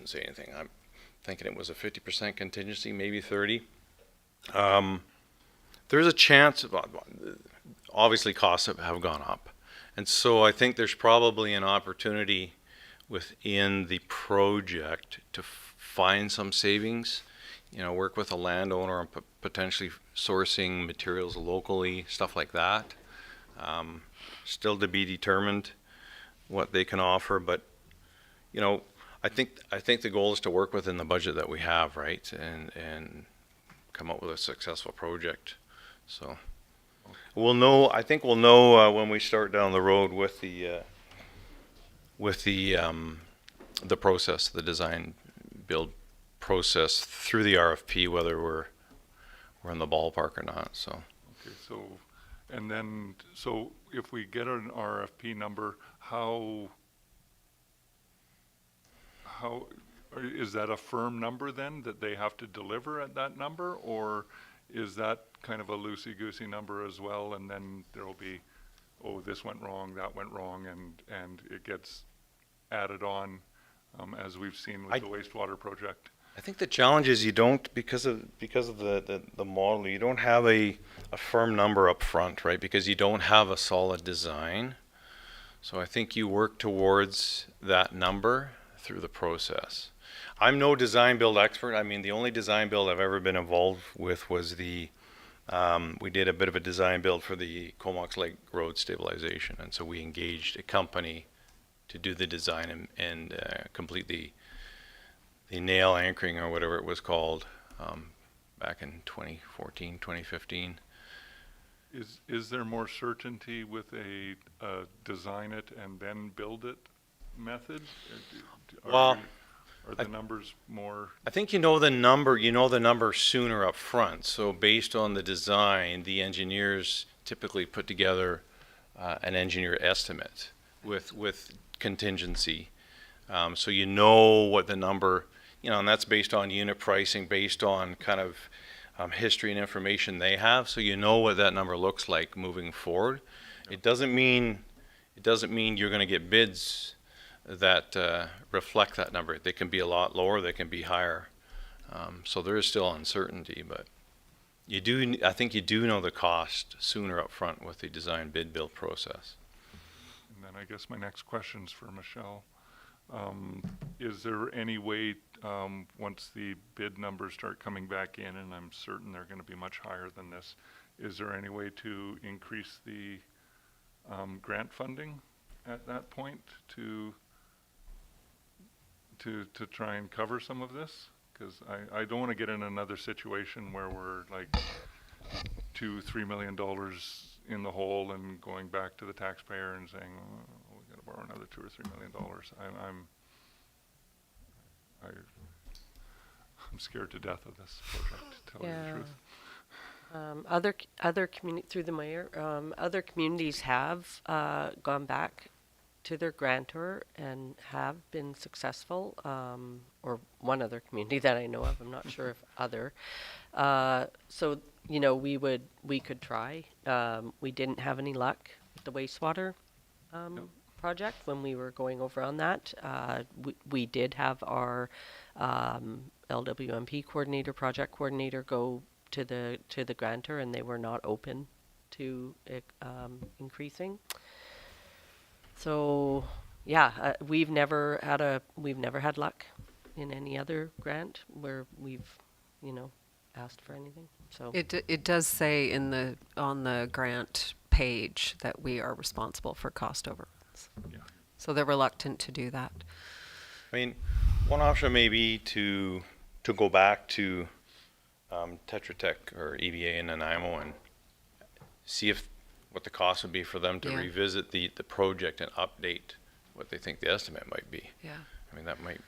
say anything. I'm thinking it was a 50% contingency, maybe 30. There's a chance, obviously costs have gone up. And so I think there's probably an opportunity within the project to find some savings, you know, work with a landowner on potentially sourcing materials locally, stuff like that. Still to be determined what they can offer, but you know, I think the goal is to work within the budget that we have, right, and come up with a successful project. So we'll know. I think we'll know when we start down the road with the with the process, the design build process through the RFP, whether we're in the ballpark or not. So Okay, so, and then, so if we get an RFP number, how, is that a firm number then that they have to deliver at that number? Or is that kind of a loosey-goosey number as well, and then there'll be, oh, this went wrong, that went wrong, and it gets added on, as we've seen with the wastewater project? I think the challenge is you don't, because of the model, you don't have a firm number up front, right? Because you don't have a solid design. So I think you work towards that number through the process. I'm no design build expert. I mean, the only design build I've ever been involved with was we did a bit of a design build for the Comox Lake Road stabilization. And so we engaged a company to do the design and complete the nail anchoring or whatever it was called back in 2014, 2015. Is there more certainty with a design it and then build it method? Well, are the numbers more? I think you know the number sooner up front. So based on the design, the engineers typically put together an engineer estimate with contingency. So you know what the number, and that's based on unit pricing, based on kind of history and information they have. So you know what that number looks like moving forward. It doesn't mean you're going to get bids that reflect that number. They can be a lot lower, they can be higher. So there is still uncertainty, but I think you do know the cost sooner up front with the design bid build process. And then I guess my next question's for Michelle. Is there any way, once the bid numbers start coming back in, and I'm certain they're going to be much higher than this, is there any way to increase the grant funding at that point to try and cover some of this? Because I don't want to get in another situation where we're like $2-3 million in the hole and going back to the taxpayer and saying, oh, we got to borrow another $2 or $3 million. I'm scared to death of this project, to tell you the truth. Other through the mayor, other communities have gone back to their grantor and have been successful, or one other community that I know of. I'm not sure if other. So we could try. We didn't have any luck with the wastewater project when we were going over on that. We did have our LWMP coordinator, project coordinator, go to the grantor, and they were not open to increasing. So we've never had luck in any other grant where we've asked for anything. So It does say on the grant page that we are responsible for cost overruns. Yeah. So they're reluctant to do that. I mean, one option may be to go back to Tetra Tech or EVA in Nanaimo and see what the cost would be for them to revisit the project and update what they think the estimate might be. Yeah. I mean, that might.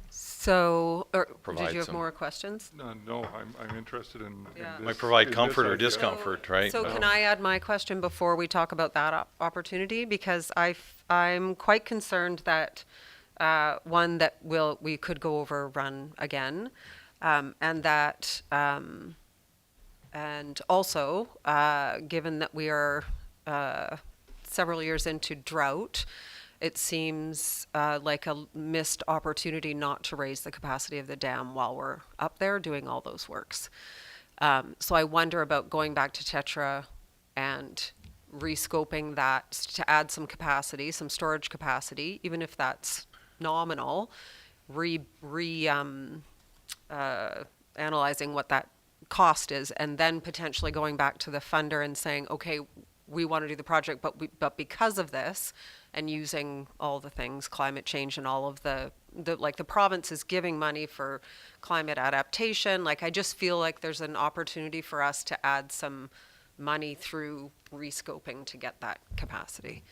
So, did Provide you have some- more questions? No, I'm interested in Yeah. this. Might provide in this comfort or idea. discomfort, right? So can I add my question before we talk about that opportunity? Because I'm quite concerned that one, that we could go overrun again, and that and also given that we are several years into drought, it seems like a missed opportunity not to raise the capacity of the dam while we're up there doing all those works. So I wonder about going back to Tetra and rescoping that to add some capacity, some storage capacity, even if that's nominal, analyzing what that cost is, and then potentially going back to the funder and saying, okay, we want to do the project, but because of this, and using all the things, climate change and all of the province is giving money for climate adaptation. Like, I just feel like there's an opportunity for us to add some money through rescoping to get that capacity.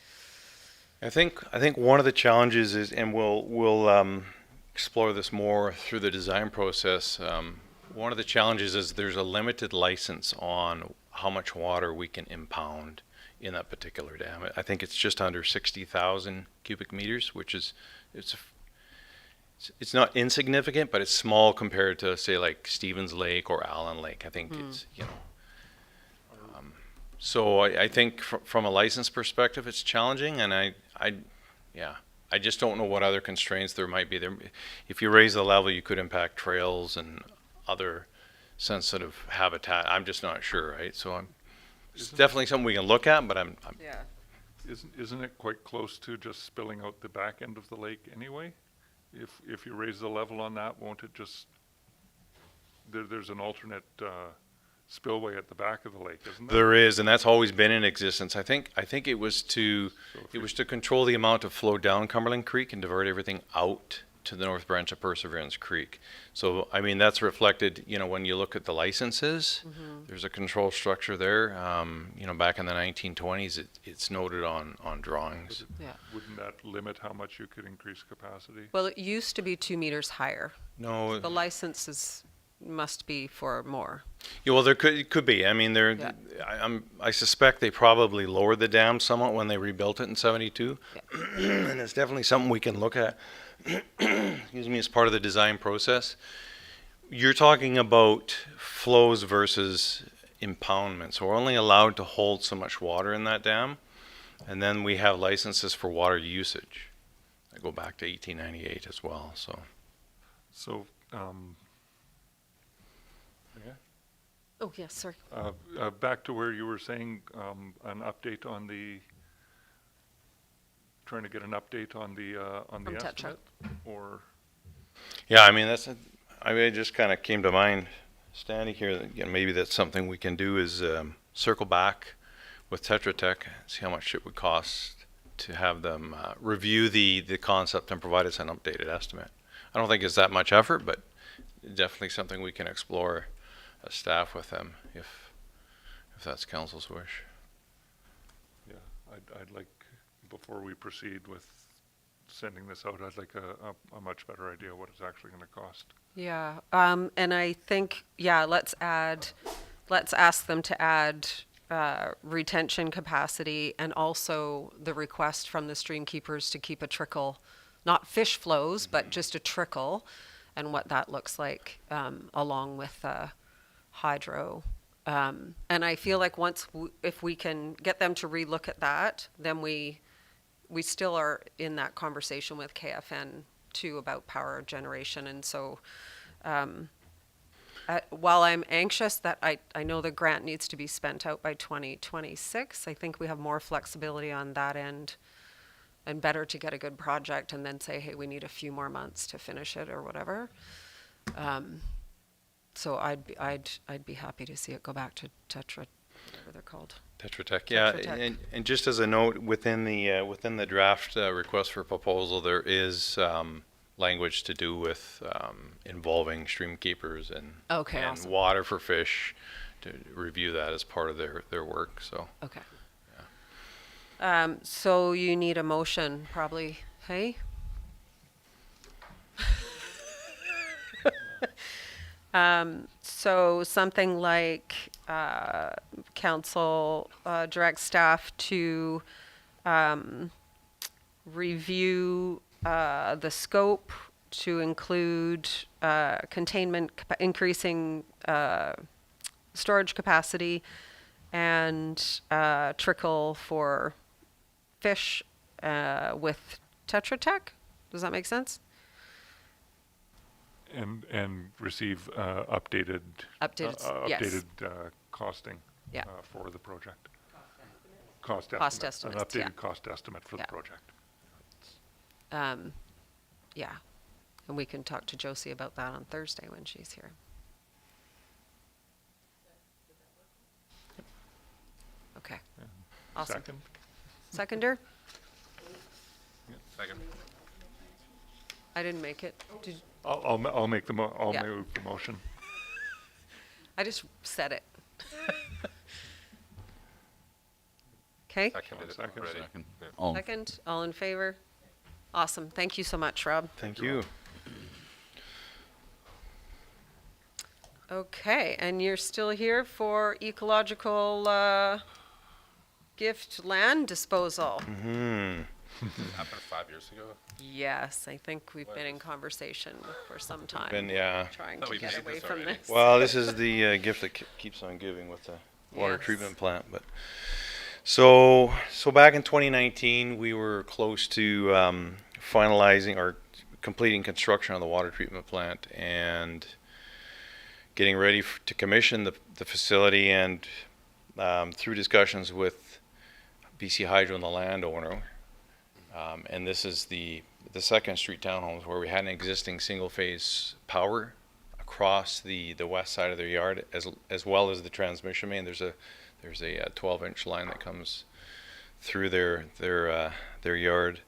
I think one of the challenges is, and we'll explore this more through the design process. One of the challenges is there's a limited license on how much water we can impound in that particular dam. I think it's just under 60,000 cubic meters, which is it's not insignificant, but it's small compared to, say, like Stevens Lake or Allen Lake. I think it's, you know. So I think from a license perspective, it's challenging, and I just don't know what other constraints there might be there. If you raise the level, you could impact trails and other sensitive habitat. I'm just not sure, right? So it's definitely something we can look at, but I'm Yeah. Isn't it quite close to just spilling out the back end of the lake anyway? If you raise the level on that, won't it just, there's an alternate spillway at the back of the lake, isn't there? There is, and that's always been in existence. I think it was to control the amount of flow down Cumberland Creek and divert everything out to the north branch of Perseverance Creek. So I mean that's reflected, you know, when you look at the licenses. There's a control structure there. You know, back in the 1920s, it's noted on drawings. Yeah. Wouldn't that limit how much you could increase capacity? Well, it used to be 2 meters higher. No. The licenses must be for more. Yeah, well, it could be. I mean, I suspect they probably lowered the dam somewhat when they rebuilt it in '72, and it's definitely something we can look at. Excuse me, as part of the design process. You're talking about flows versus impoundment. So we're only allowed to hold so much water in that dam, and then we have licenses for water usage. I go back to 1898 as well. So. Oh, yes, sorry. Back to where you were saying an update on trying to get an update on the From Tetra. estimate, or Yeah, I mean it just kind of came to mind standing here. That, you know, maybe that's something we can do is circle back with Tetra Tech, see how much it would cost to have them review the concept and provide us an updated estimate. I don't think it's that much effort, but definitely something we can explore as staff with them if that's council's wish. yeah, I'd like, before we proceed with sending this out, I'd like a much better idea what it's actually going to cost. Yeah, and I think, let's ask them to add retention capacity and also the request from the stream keepers to keep a trickle, not fish flows, but just a trickle, and what that looks like along with hydro. And I feel like if we can get them to relook at that, then we still are in that conversation with KFN too about power generation. And so while I'm anxious that I know the grant needs to be spent out by 2026, I think we have more flexibility on that end, and better to get a good project and then say, hey, we need a few more months to finish it or whatever. So I'd be happy to see it go back to Tetra, whatever they're called. Tetra Tech, yeah, Tetra Tech. and just as a note, within the draft request for proposal, there is language to do with involving stream keepers and Awesome. water for fish, to review that as part of their work. So Okay. So you need a motion, probably, hey? So something like council direct staff to review the scope to include increasing storage capacity and trickle for fish with Tetra Tech. Does that make sense? And receive updated yes. costing Yeah. for the project. Cost Cost estimate. estimates, An yeah. updated cost estimate for the Yeah. project. Yeah. And we can talk to Josie about that on Thursday when she's here. Okay. Awesome. Second? Seconder? Second. I didn't make it. I'll make the Yeah. move the motion. I just said it. Okay, Seconded it Second. already. Second. Yeah. All, second, all in favor? Awesome, thank you so much, Rob. Thank you. Okay, and you're still here for ecological gift land disposal? Happened 5 years ago. Yes, I think we've been in conversation for some time. Been, yeah. Trying Thought to we get paid away this from already. this. Well, this is the gift that keeps on giving with the water Yes. treatment plant. But so back in 2019, we were close to finalizing or completing construction on the water treatment plant and getting ready to commission the facility. And through discussions with BC Hydro and the landowner, and this is the Second Street townhomes where we had an existing single-phase power across the west side of their yard, as well as the transmission main. There's a 12-inch line that comes through their yard.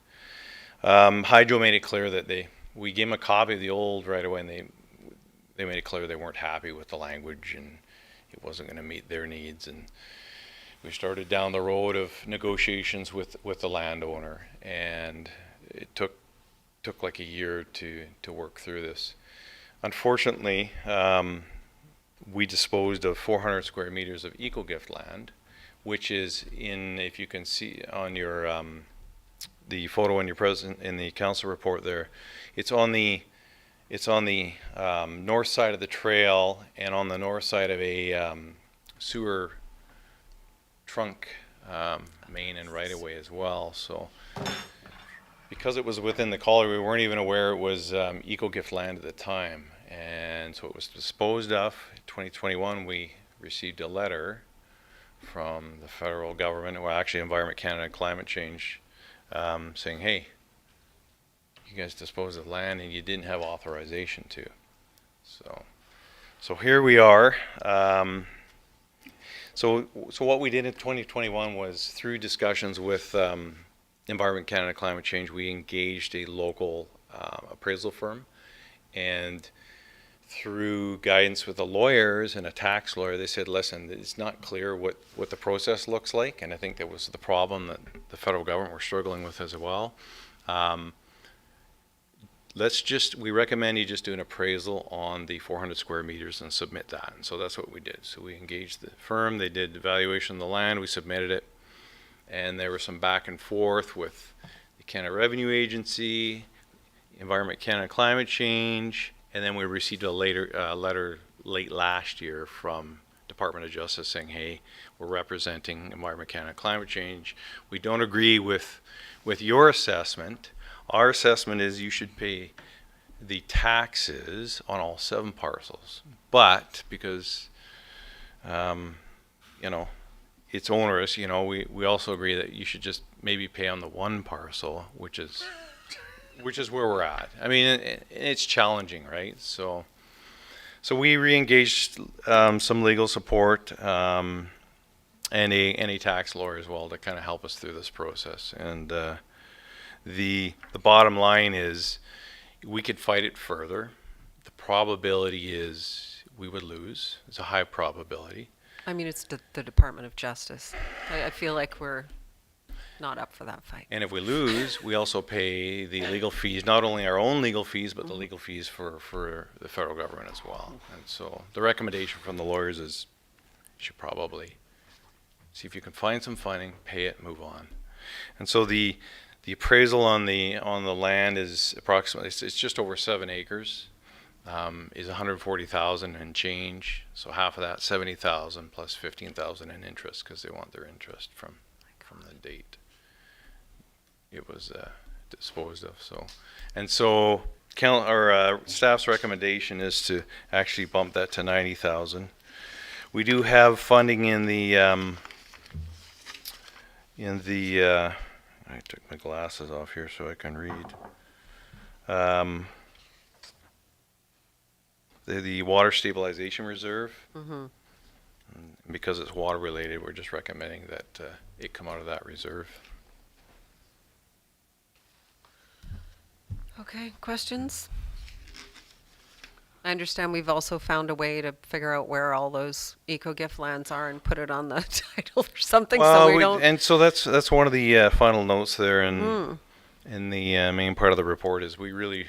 Hydro made it clear that we gave them a copy of the old right away, and they made it clear they weren't happy with the language and it wasn't going to meet their needs. And we started down the road of negotiations with the landowner, and it took like a year to work through this. Unfortunately, we disposed of 400 square meters of eco-gift land, which is if you can see on your the photo in the council report there, it's on the north side of the trail and on the north side of a sewer trunk main and right of way as well. So because it was within the collar, we weren't even aware it was eco-gift land at the time. And so it was disposed of. In 2021, we received a letter from the federal government, well, actually Environment Canada and Climate Change, saying, hey, you guys disposed of land and you didn't have authorization to. So here we are. So what we did in 2021 was, through discussions with Environment Canada Climate Change, we engaged a local appraisal firm, and through guidance with the lawyers and a tax lawyer, they said, listen, it's not clear what the process looks like, and I think that was the problem that the federal government were struggling with as well. We recommend you just do an appraisal on the 400 square meters and submit that. And so that's what we did. So we engaged the firm, they did evaluation of the land, we submitted it, and there was some back and forth with the Canada Revenue Agency, Environment Canada Climate Change, and then we received a letter late last year from Department of Justice saying, hey, we're representing Environment Canada Climate Change. We don't agree with your assessment. Our assessment is you should pay the taxes on all 7 parcels. But because, it's onerous, we also agree that you should just maybe pay on the 1 parcel, which is where we're at. I mean, it's challenging, right? So we re-engaged some legal support and a tax lawyer as well to kind of help us through this process. And the bottom line is we could fight it further. The probability is we would lose. It's a high probability. I mean, it's the Department of Justice. I feel like we're not up for that fight. And if we lose, we also pay the legal fees, not only our own legal fees, but the legal fees for the federal government as well. And so the recommendation from the lawyers is you should probably see if you can find some funding, pay it, move on. And so the appraisal on the land is approximately, it's just over 7 acres, is 140,000 and change. So half of that, 70,000 plus 15,000 in interest, because they want their interest from the date it was disposed of. So staff's recommendation is to actually bump that to 90,000. We do have funding in the I took my glasses off here so I can read. The water stabilization reserve. Mm-hmm. And because it's water related, we're just recommending that it come out of that reserve. Okay, questions? I understand we've also found a way to figure out where all those eco-gift lands are and put it on the title or something, so we don't. And so that's one of the final notes there in the main part of the report is we really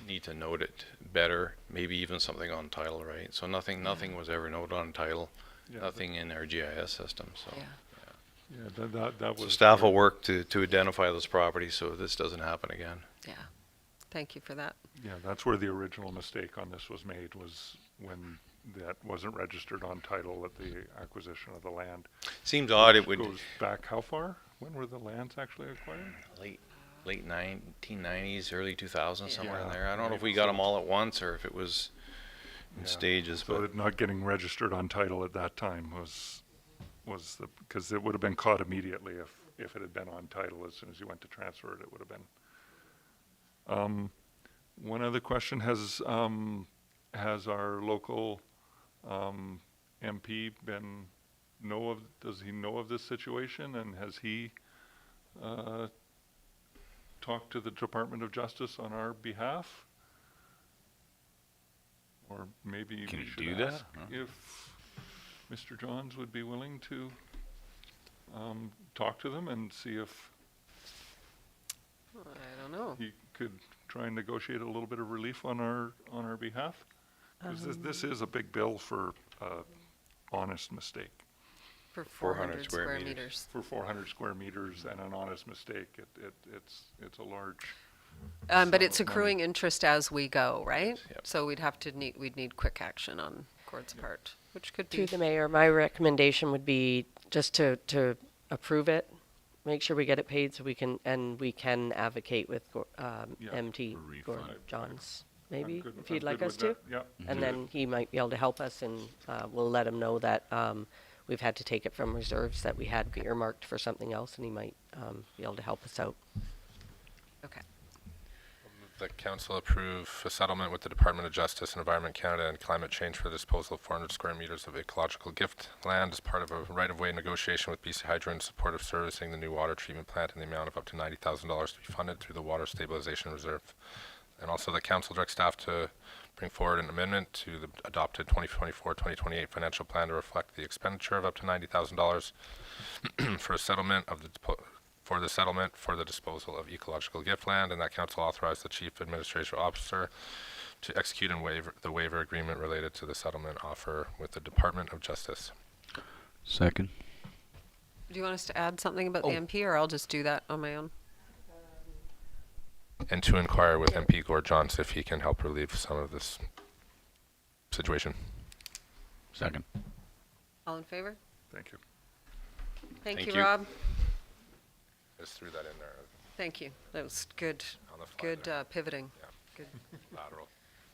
need to note it better, maybe even something on title, right? So nothing was ever noted on title, Yeah, nothing in our GIS system. So, Yeah, that so was. staff will work to identify those properties so this doesn't happen again. Yeah. Thank you for that. Yeah, that's where the original mistake on this was made, was when that wasn't registered on title at the acquisition of the land. Seems odd it Which would goes back how far? When were the lands actually acquired? late 1990s, early 2000s, somewhere in Yeah, there. I don't know right. if we got them all at once or if it was in Yeah. stages, So but it not getting registered on title at that time was the, because it would have been caught immediately if it had been on title as soon as you went to transfer it, it would have been. One other question, has our local MP does he know of this situation, and has he talked to the Department of Justice on our behalf? Or maybe Can we he should do that? ask if Mr. Johns would be willing to talk to them and see if I don't know. he could try and negotiate a little bit of relief on our behalf? Because this is a big bill for honest mistake. For 400 400 square square meters. meters. For 400 square meters and an honest mistake, it's a large. But sum it's of money. accruing interest as we go, right? Yep. So we'd need quick action on Gord's part, which could be. Through the mayor, my recommendation would be just to approve it, make sure we get it paid so we can advocate with MT For refund. Gordon Johns, I'm maybe, good- if you'd I'm like good us with to. that. Yeah. And then he might be able to help us, and we'll let him know that we've had to take it from reserves that we had earmarked for something else, and he might be able to help us out. Okay. The council approve a settlement with the Department of Justice, Environment Canada, and Climate Change for the disposal of 400 square meters of ecological gift land as part of a right-of-way negotiation with BC Hydro in support of servicing the new water treatment plant in the amount of up to $90,000 to be funded through the Water Stabilization Reserve. And also the council directs staff to bring forward an amendment to the adopted 2024-2028 financial plan to reflect the expenditure of up to $90,000 for a settlement of for the disposal of ecological gift land, and that council authorized the chief administrative officer to execute and waiver agreement related to the settlement offer with the Department of Justice. Second. Do you want us to add something about the MP, or I'll just do that on my own? And to inquire with MP Gord Johns if he can help relieve some of this situation. Second. All in favor? Thank you. Thank Thank you, you. Rob. Just threw that in there Thank you. That was good. on the fly. Good there. pivoting. Yeah. Good. Lateral.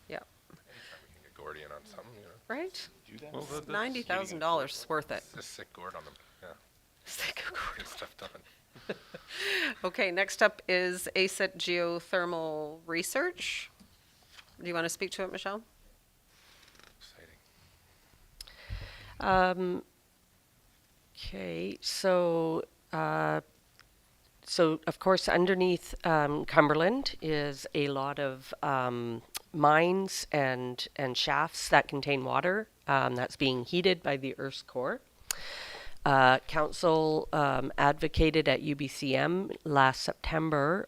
Yeah. Anytime we can get Gordy in on something, you know. Right? Well, that's $90,000 worth it. Just sick Gord on them. Yeah. Sick of Gord. Get stuff done. Okay, next up is ACET Geothermal Research. Do you want to speak to it, Michelle? Exciting. Okay, so of course underneath Cumberland is a lot of mines and shafts that contain water that's being heated by the Earth's core. Council advocated at UBCM last September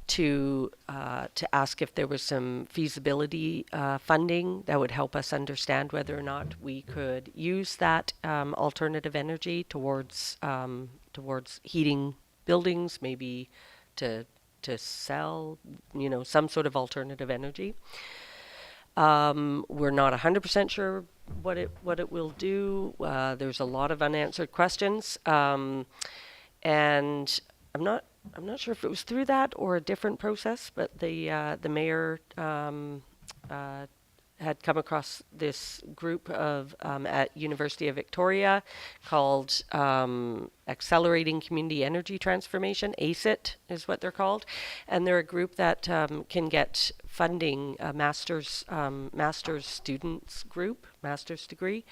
to ask if there was some feasibility funding that would help us understand whether or not we could use that alternative energy towards heating buildings, maybe to sell, some sort of alternative energy. We're not 100% sure what it will do. There's a lot of unanswered questions, and I'm not sure if it was through that or a different process. But the mayor had come across this group of at University of Victoria called Accelerating Community Energy Transformation. ACET is what they're called, and they're a group that can get funding, a master's students group, master's degree,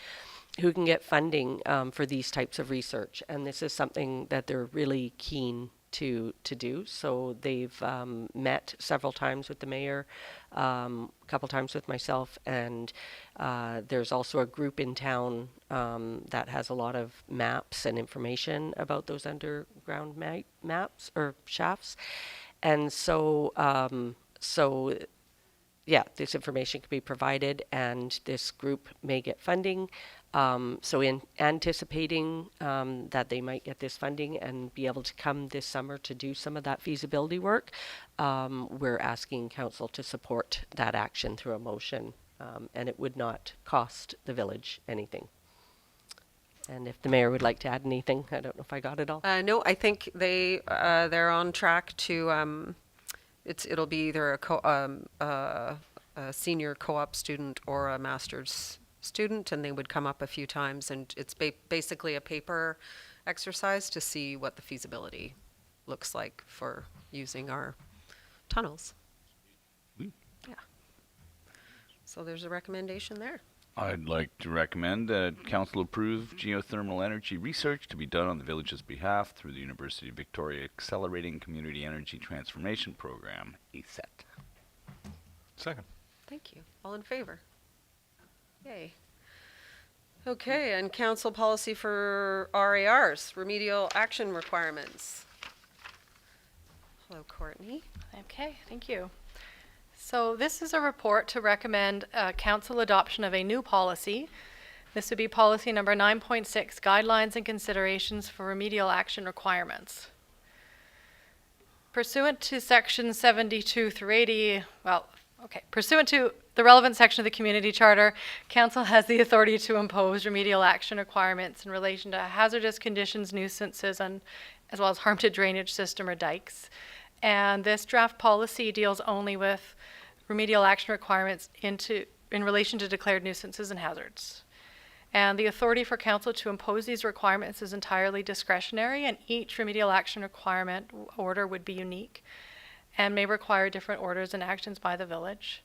who can get funding for these types of research. And this is something that they're really keen to do. So they've met several times with the mayor, a couple times with myself, and there's also a group in town that has a lot of maps and information about those underground maps or shafts. And so, yeah, this information can be provided, and this group may get funding. So in anticipating that they might get this funding and be able to come this summer to do some of that feasibility work, we're asking council to support that action through a motion, and it would not cost the village anything. And if the mayor would like to add anything, I don't know if I got it all. No, I think they're on track to. It'll be either a senior co-op student or a master's student, and they would come up a few times, and it's basically a paper exercise to see what the feasibility looks like for using our tunnels. Yeah. So there's a recommendation there. I'd like to recommend that council approve geothermal energy research to be done on the village's behalf through the University of Victoria Accelerating Community Energy Transformation Program, ACET. Second. Thank you. All in favor? Yay. Okay, and council policy for RARs, remedial action requirements. Hello, Courtney. Okay, thank you. So this is a report to recommend council adoption of a new policy. This would be policy number 9.6, guidelines and considerations for remedial action requirements. Pursuant to section 72 through 80, pursuant to the relevant section of the community charter, council has the authority to impose remedial action requirements in relation to hazardous conditions, nuisances, and as well as harm to drainage system or dikes. And this draft policy deals only with remedial action requirements in relation to declared nuisances and hazards. And the authority for council to impose these requirements is entirely discretionary, and each remedial action requirement order would be unique and may require different orders and actions by the village.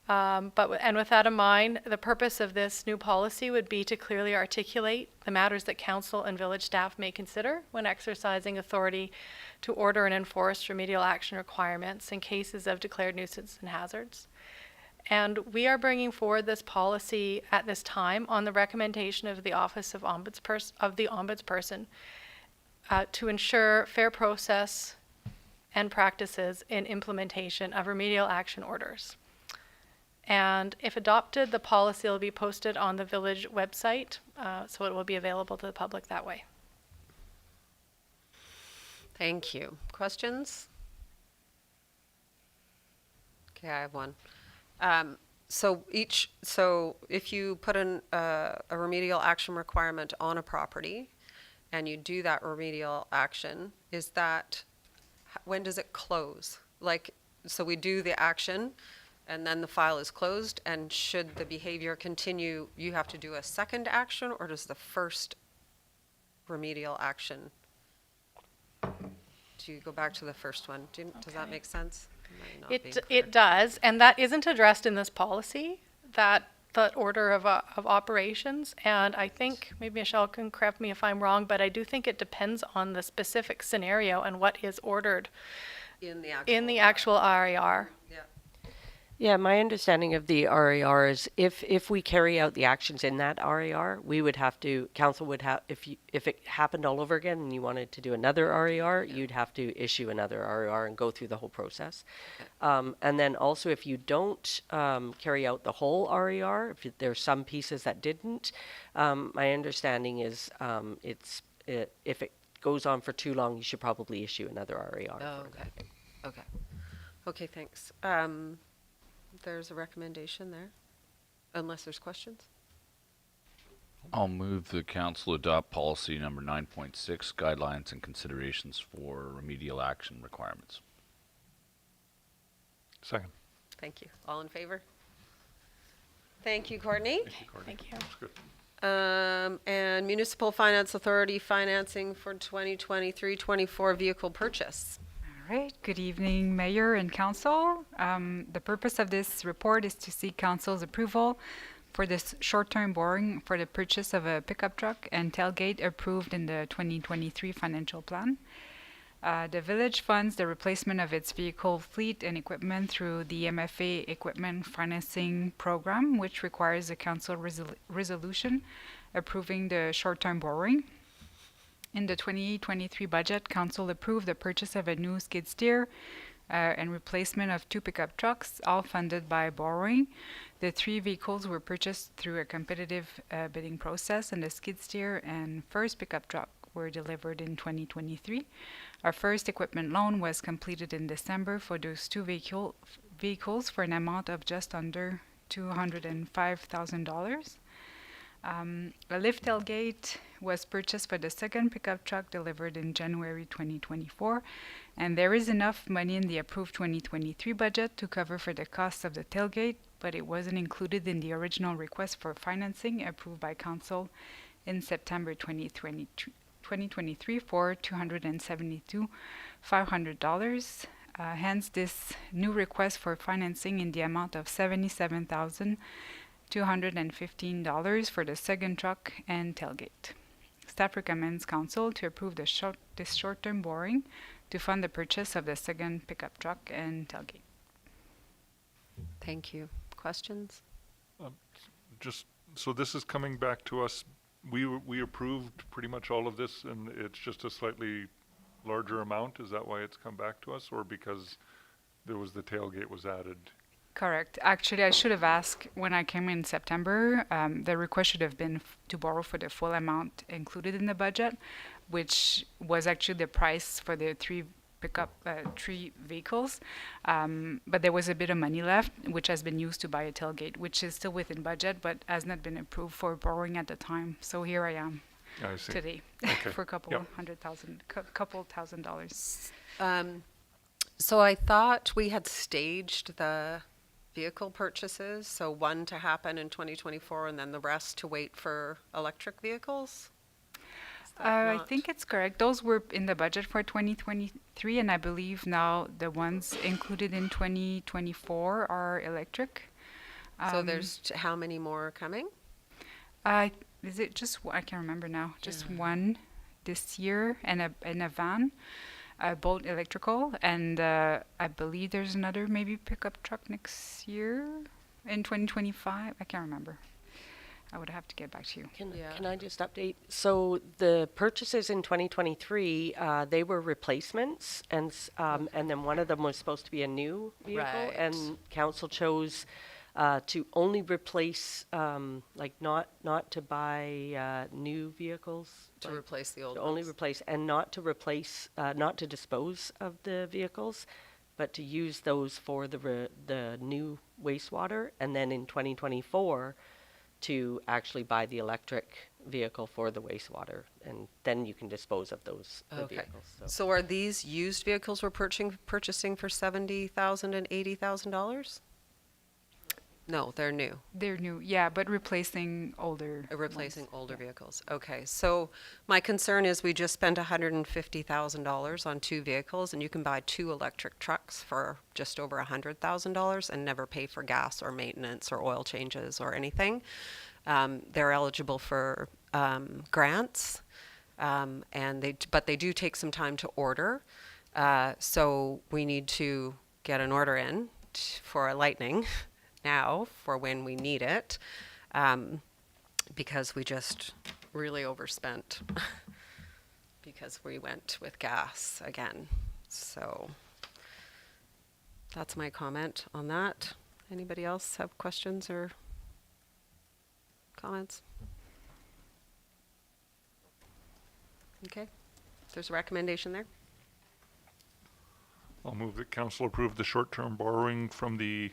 And with that in mind, the purpose of this new policy would be to clearly articulate the matters that council and village staff may consider when exercising authority to order and enforce remedial action requirements in cases of declared nuisance and hazards. And we are bringing forward this policy at this time on the recommendation of the Office of the Ombudsperson to ensure fair process and practices in implementation of remedial action orders. And if adopted, the policy will be posted on the village website, so it will be available to the public that way. Thank you. Questions? Okay, I have one. So if you put a remedial action requirement on a property and you do that remedial action, when does it close? So we do the action and then the file is closed, and should the behavior continue, you have to do a second action, or does the first remedial action, do you go back to the first one? Does that make sense? It does, and that isn't addressed in this policy, that order of operations, and I think, maybe Michelle can correct me if I'm wrong, but I do think it depends on the specific scenario and what is ordered in the actual RAR. Yeah, my understanding of the RAR is if we carry out the actions in that RAR, we would have to, council would have, if it happened all over again and you wanted to do another RAR, you'd have to issue another RAR and go through the whole process. And then also if you don't carry out the whole RAR, if there's some pieces that didn't, my understanding is if it goes on for too long, you should probably issue another RAR. Oh, okay. Okay, thanks. There's a recommendation there, unless there's questions. I'll move the council adopt policy number 9.6, guidelines and considerations for remedial action requirements. Second. Thank you. All in favor? Thank you, Courtney. Thank you. That's good. And Municipal Finance Authority financing for 2023-24 vehicle purchase. All right. Good evening, Mayor and Council. The purpose of this report is to seek Council's approval for this short-term borrowing for the purchase of a pickup truck and tailgate approved in the 2023 financial plan. The village funds the replacement of its vehicle fleet and equipment through the MFA Equipment Financing Program, which requires a council resolution approving the short-term borrowing. In the 2023 budget, council approved the purchase of a new skid steer and replacement of 2 pickup trucks, all funded by borrowing. The 3 vehicles were purchased through a competitive bidding process, and the skid steer and first pickup truck were delivered in 2023. Our first equipment loan was completed in December for those 2 vehicles for an amount of just under $205,000. A lift tailgate was purchased for the second pickup truck delivered in January 2024, and there is enough money in the approved 2023 budget to cover for the cost of the tailgate, but it wasn't included in the original request for financing approved by council in September 2023 for $272,500. Hence, this new request for financing in the amount of $77,215 for the second truck and tailgate. Staff recommends council to approve this short-term borrowing to fund the purchase of the second pickup truck and tailgate. Thank you. Questions? Just, so this is coming back to us. We approved pretty much all of this, and it's just a slightly larger amount. Is that why it's come back to us, or because there was the tailgate was added? Correct. Actually, I should have asked when I came in September. The request should have been to borrow for the full amount included in the budget, which was actually the price for the 3 vehicles. But there was a bit of money left, which has been used to buy a tailgate, which is still within budget, but has not been approved for borrowing at the time. So here I am today for a couple $100,000. So I thought we had staged the vehicle purchases, so one to happen in 2024 and then the rest to wait for electric vehicles? I think it's correct. Those were in the budget for 2023, and I believe now the ones included in 2024 are electric. So there's how many more coming? Is it just I can't remember now. Just one this year and a van. Both electrical, and I believe there's another maybe pickup truck next year in 2025. I can't remember. I would have to get back to you. Can I just update? So the purchases in 2023, they were replacements, and then one of them was supposed to be a new vehicle, Right. and council chose to only replace, not to buy new vehicles. To replace the old to only ones. replace, and not to dispose of the vehicles, but to use those for the new wastewater, and then in 2024 to actually buy the electric vehicle for the wastewater, and then you can dispose of those the Okay. vehicles. So are these used vehicles we're purchasing for $70,000 and $80,000? No, they're new. They're new, yeah, but replacing older. Replacing ones. older vehicles. Okay, so my concern is we just spent $150,000 on 2 vehicles, and you can buy 2 electric trucks for just over $100,000 and never pay for gas or maintenance or oil changes or anything. They're eligible for grants, but they do take some time to order. So we need to get an order in for a Lightning now for when we need it, because we just really overspent because we went with gas again. So that's my comment on that. Anybody else have questions or comments? Okay, there's a recommendation there. I'll move that council approve the short-term borrowing from the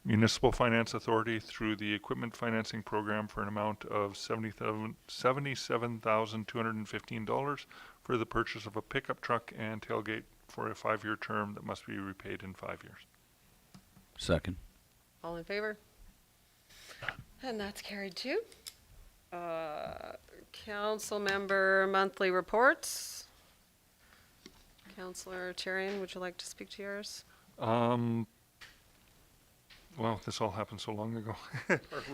Municipal Finance Authority through the Equipment Financing Program for an amount of $77,215 for the purchase of a pickup truck and tailgate for a 5-year term that must be repaid in 5 years. Second. All in favor? And that's carried too. Council member monthly reports. Councillor Tyrion, would you like to speak to yours? Well, this all happened so long ago.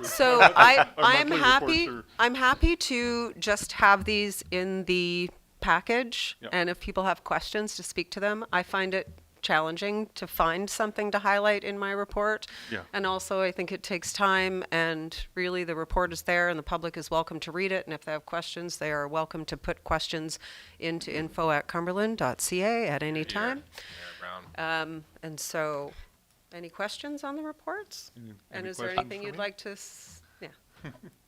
So Our I'm monthly happy. reports I'm happy to just have these in the package, Yep. and if people have questions, to speak to them. I find it challenging to find something to highlight in my report. Yeah. And also, I think it takes time, and really the report is there and the public is welcome to read it. And if they have questions, they are welcome to put questions into info@cumberland.ca at any time. Mayor Brown. And so, any questions on the reports? And Any is there questions anything for you'd me? like to, yeah.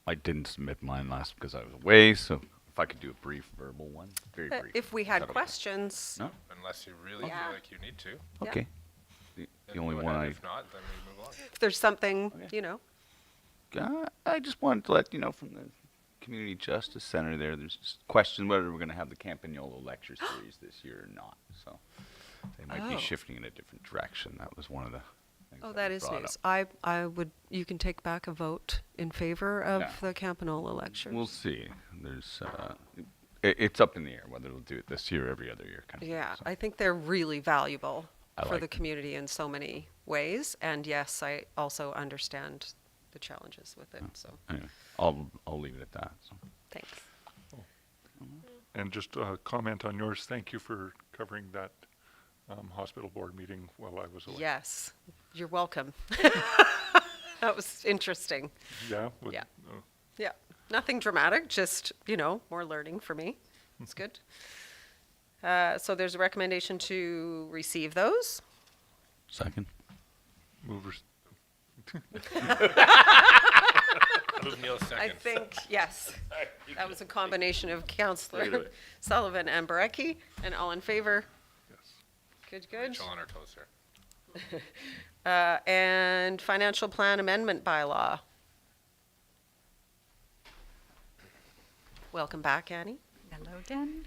I didn't submit mine last because I was away, so if I could do a brief verbal one, very brief. If we Is had that okay? questions, No? Unless you really Yeah. feel like you need to. Yeah. Okay. The then only go one ahead. I If not, then we move on. if there's something, Okay. you know, I just wanted to let you know from the Community Justice Center there's just question whether we're going to have the Campagnolo lecture series this year or not. So they might Oh. be shifting in a different direction. That was one of the things oh, that that was is brought news. up. I would, you can take back a vote in favor of Yeah. the Campanola lectures. We'll see. There's it's up in the air whether they'll do it this year or every other year. Kind of Yeah, thing, I think they're really valuable I for like the them. community in so many ways. And yes, I also understand the challenges with it, so, so anyway, I'll leave it at that. So. thanks. And just a comment on yours, thank you for covering that hospital board meeting while I was away. Yes, you're welcome. That was interesting. Yeah? Yeah. Yeah, nothing dramatic, just, more learning for me. It's good. So there's a recommendation to receive those. Second. Movers. Move Neil I second. think, yes. That was a combination of Take it Counselor away. Sullivan and Barecki, and all in favor? Yes. Good. Rachel on our toes here. And financial plan amendment bylaw. Welcome back, Annie. Hello again.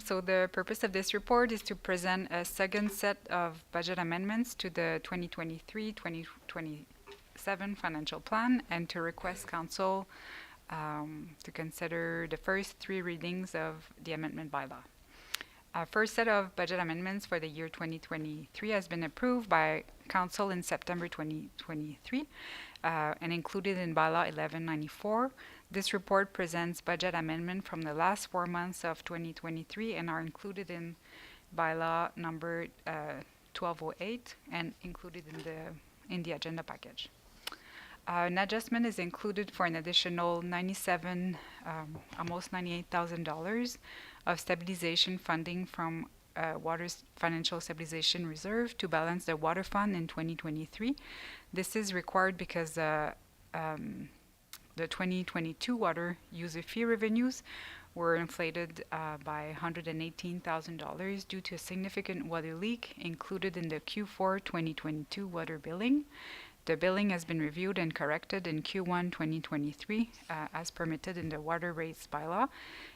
So the purpose of this report is to present a second set of budget amendments to the 2023-2027 financial plan and to request council to consider the first 3 readings of the amendment bylaw. First set of budget amendments for the year 2023 has been approved by council in September 2023 and included in bylaw 1194. This report presents budget amendment from the last 4 months of 2023 and are included in bylaw number 1208 and included in the agenda package. An adjustment is included for an additional almost $98,000 of stabilization funding from Water's Financial Stabilization Reserve to balance the water fund in 2023. This is required because the 2022 water user fee revenues were inflated by $118,000 due to a significant water leak included in the Q4 2022 water billing. The billing has been reviewed and corrected in Q1 2023 as permitted in the water rates bylaw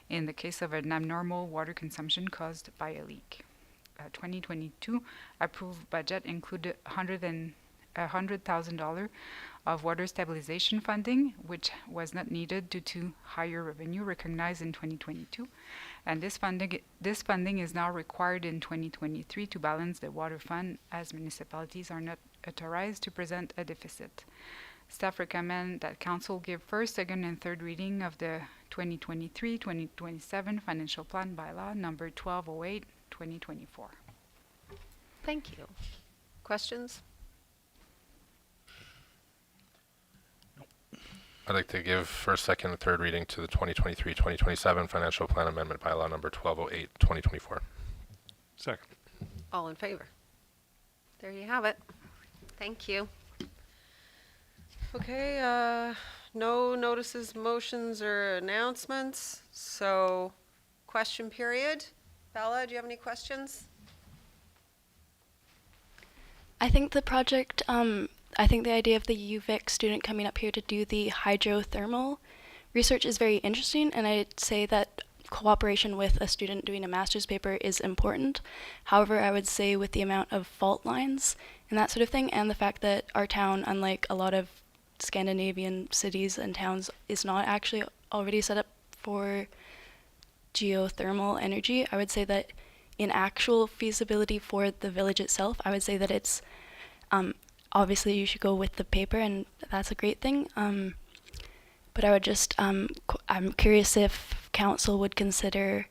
in the case of an abnormal water consumption caused by a leak. 2022 approved budget included $100,000 of water stabilization funding, which was not needed due to higher revenue recognized in 2022. And this funding is now required in 2023 to balance the water fund, as municipalities are not authorized to present a deficit. Staff recommend that council give first, second, and third reading of the 2023-2027 financial plan bylaw number 1208, 2024. Thank you. Questions? I'd like to give first, second, and third reading to the 2023-2027 financial plan amendment bylaw number 1208, 2024. Second. All in favor? There you have it. Thank you. Okay, no notices, motions, or announcements, so question period. Bella, do you have any questions? I think the project, I think the idea of the UVic student coming up here to do the hydrothermal research is very interesting, and I'd say that cooperation with a student doing a master's paper is important. However, I would say with the amount of fault lines and that sort of thing, and the fact that our town, unlike a lot of Scandinavian cities and towns, is not actually already set up for geothermal energy, I would say that in actual feasibility for the village itself, I would say that it's obviously you should go with the paper, and that's a great thing. But I would just I'm curious if council would consider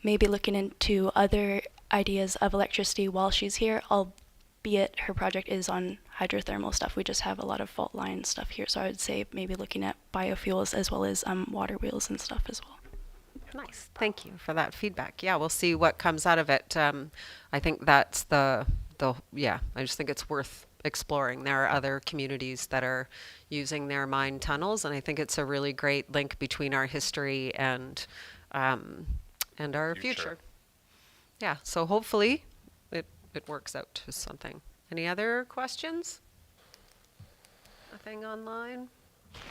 maybe looking into other ideas of electricity while she's here, albeit her project is on hydrothermal stuff. We just have a lot of fault line stuff here, so I would say maybe looking at biofuels as well as water wheels and stuff as well. Nice. Thank you for that feedback. Yeah, we'll see what comes out of it. I think that's yeah, I just think it's worth exploring. There are other communities that are using their mine tunnels, and I think it's a really great link between our history and our future. Yeah, so hopefully it works out to something. Any other questions? Nothing online?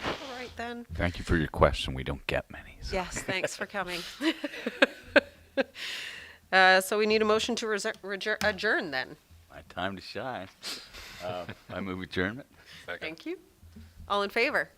All right then. Thank you for your question. We don't get many. So. Yes, thanks for coming. So we need a motion to adjourn then. My time to shine. I move adjournment. Thank you. All in favor?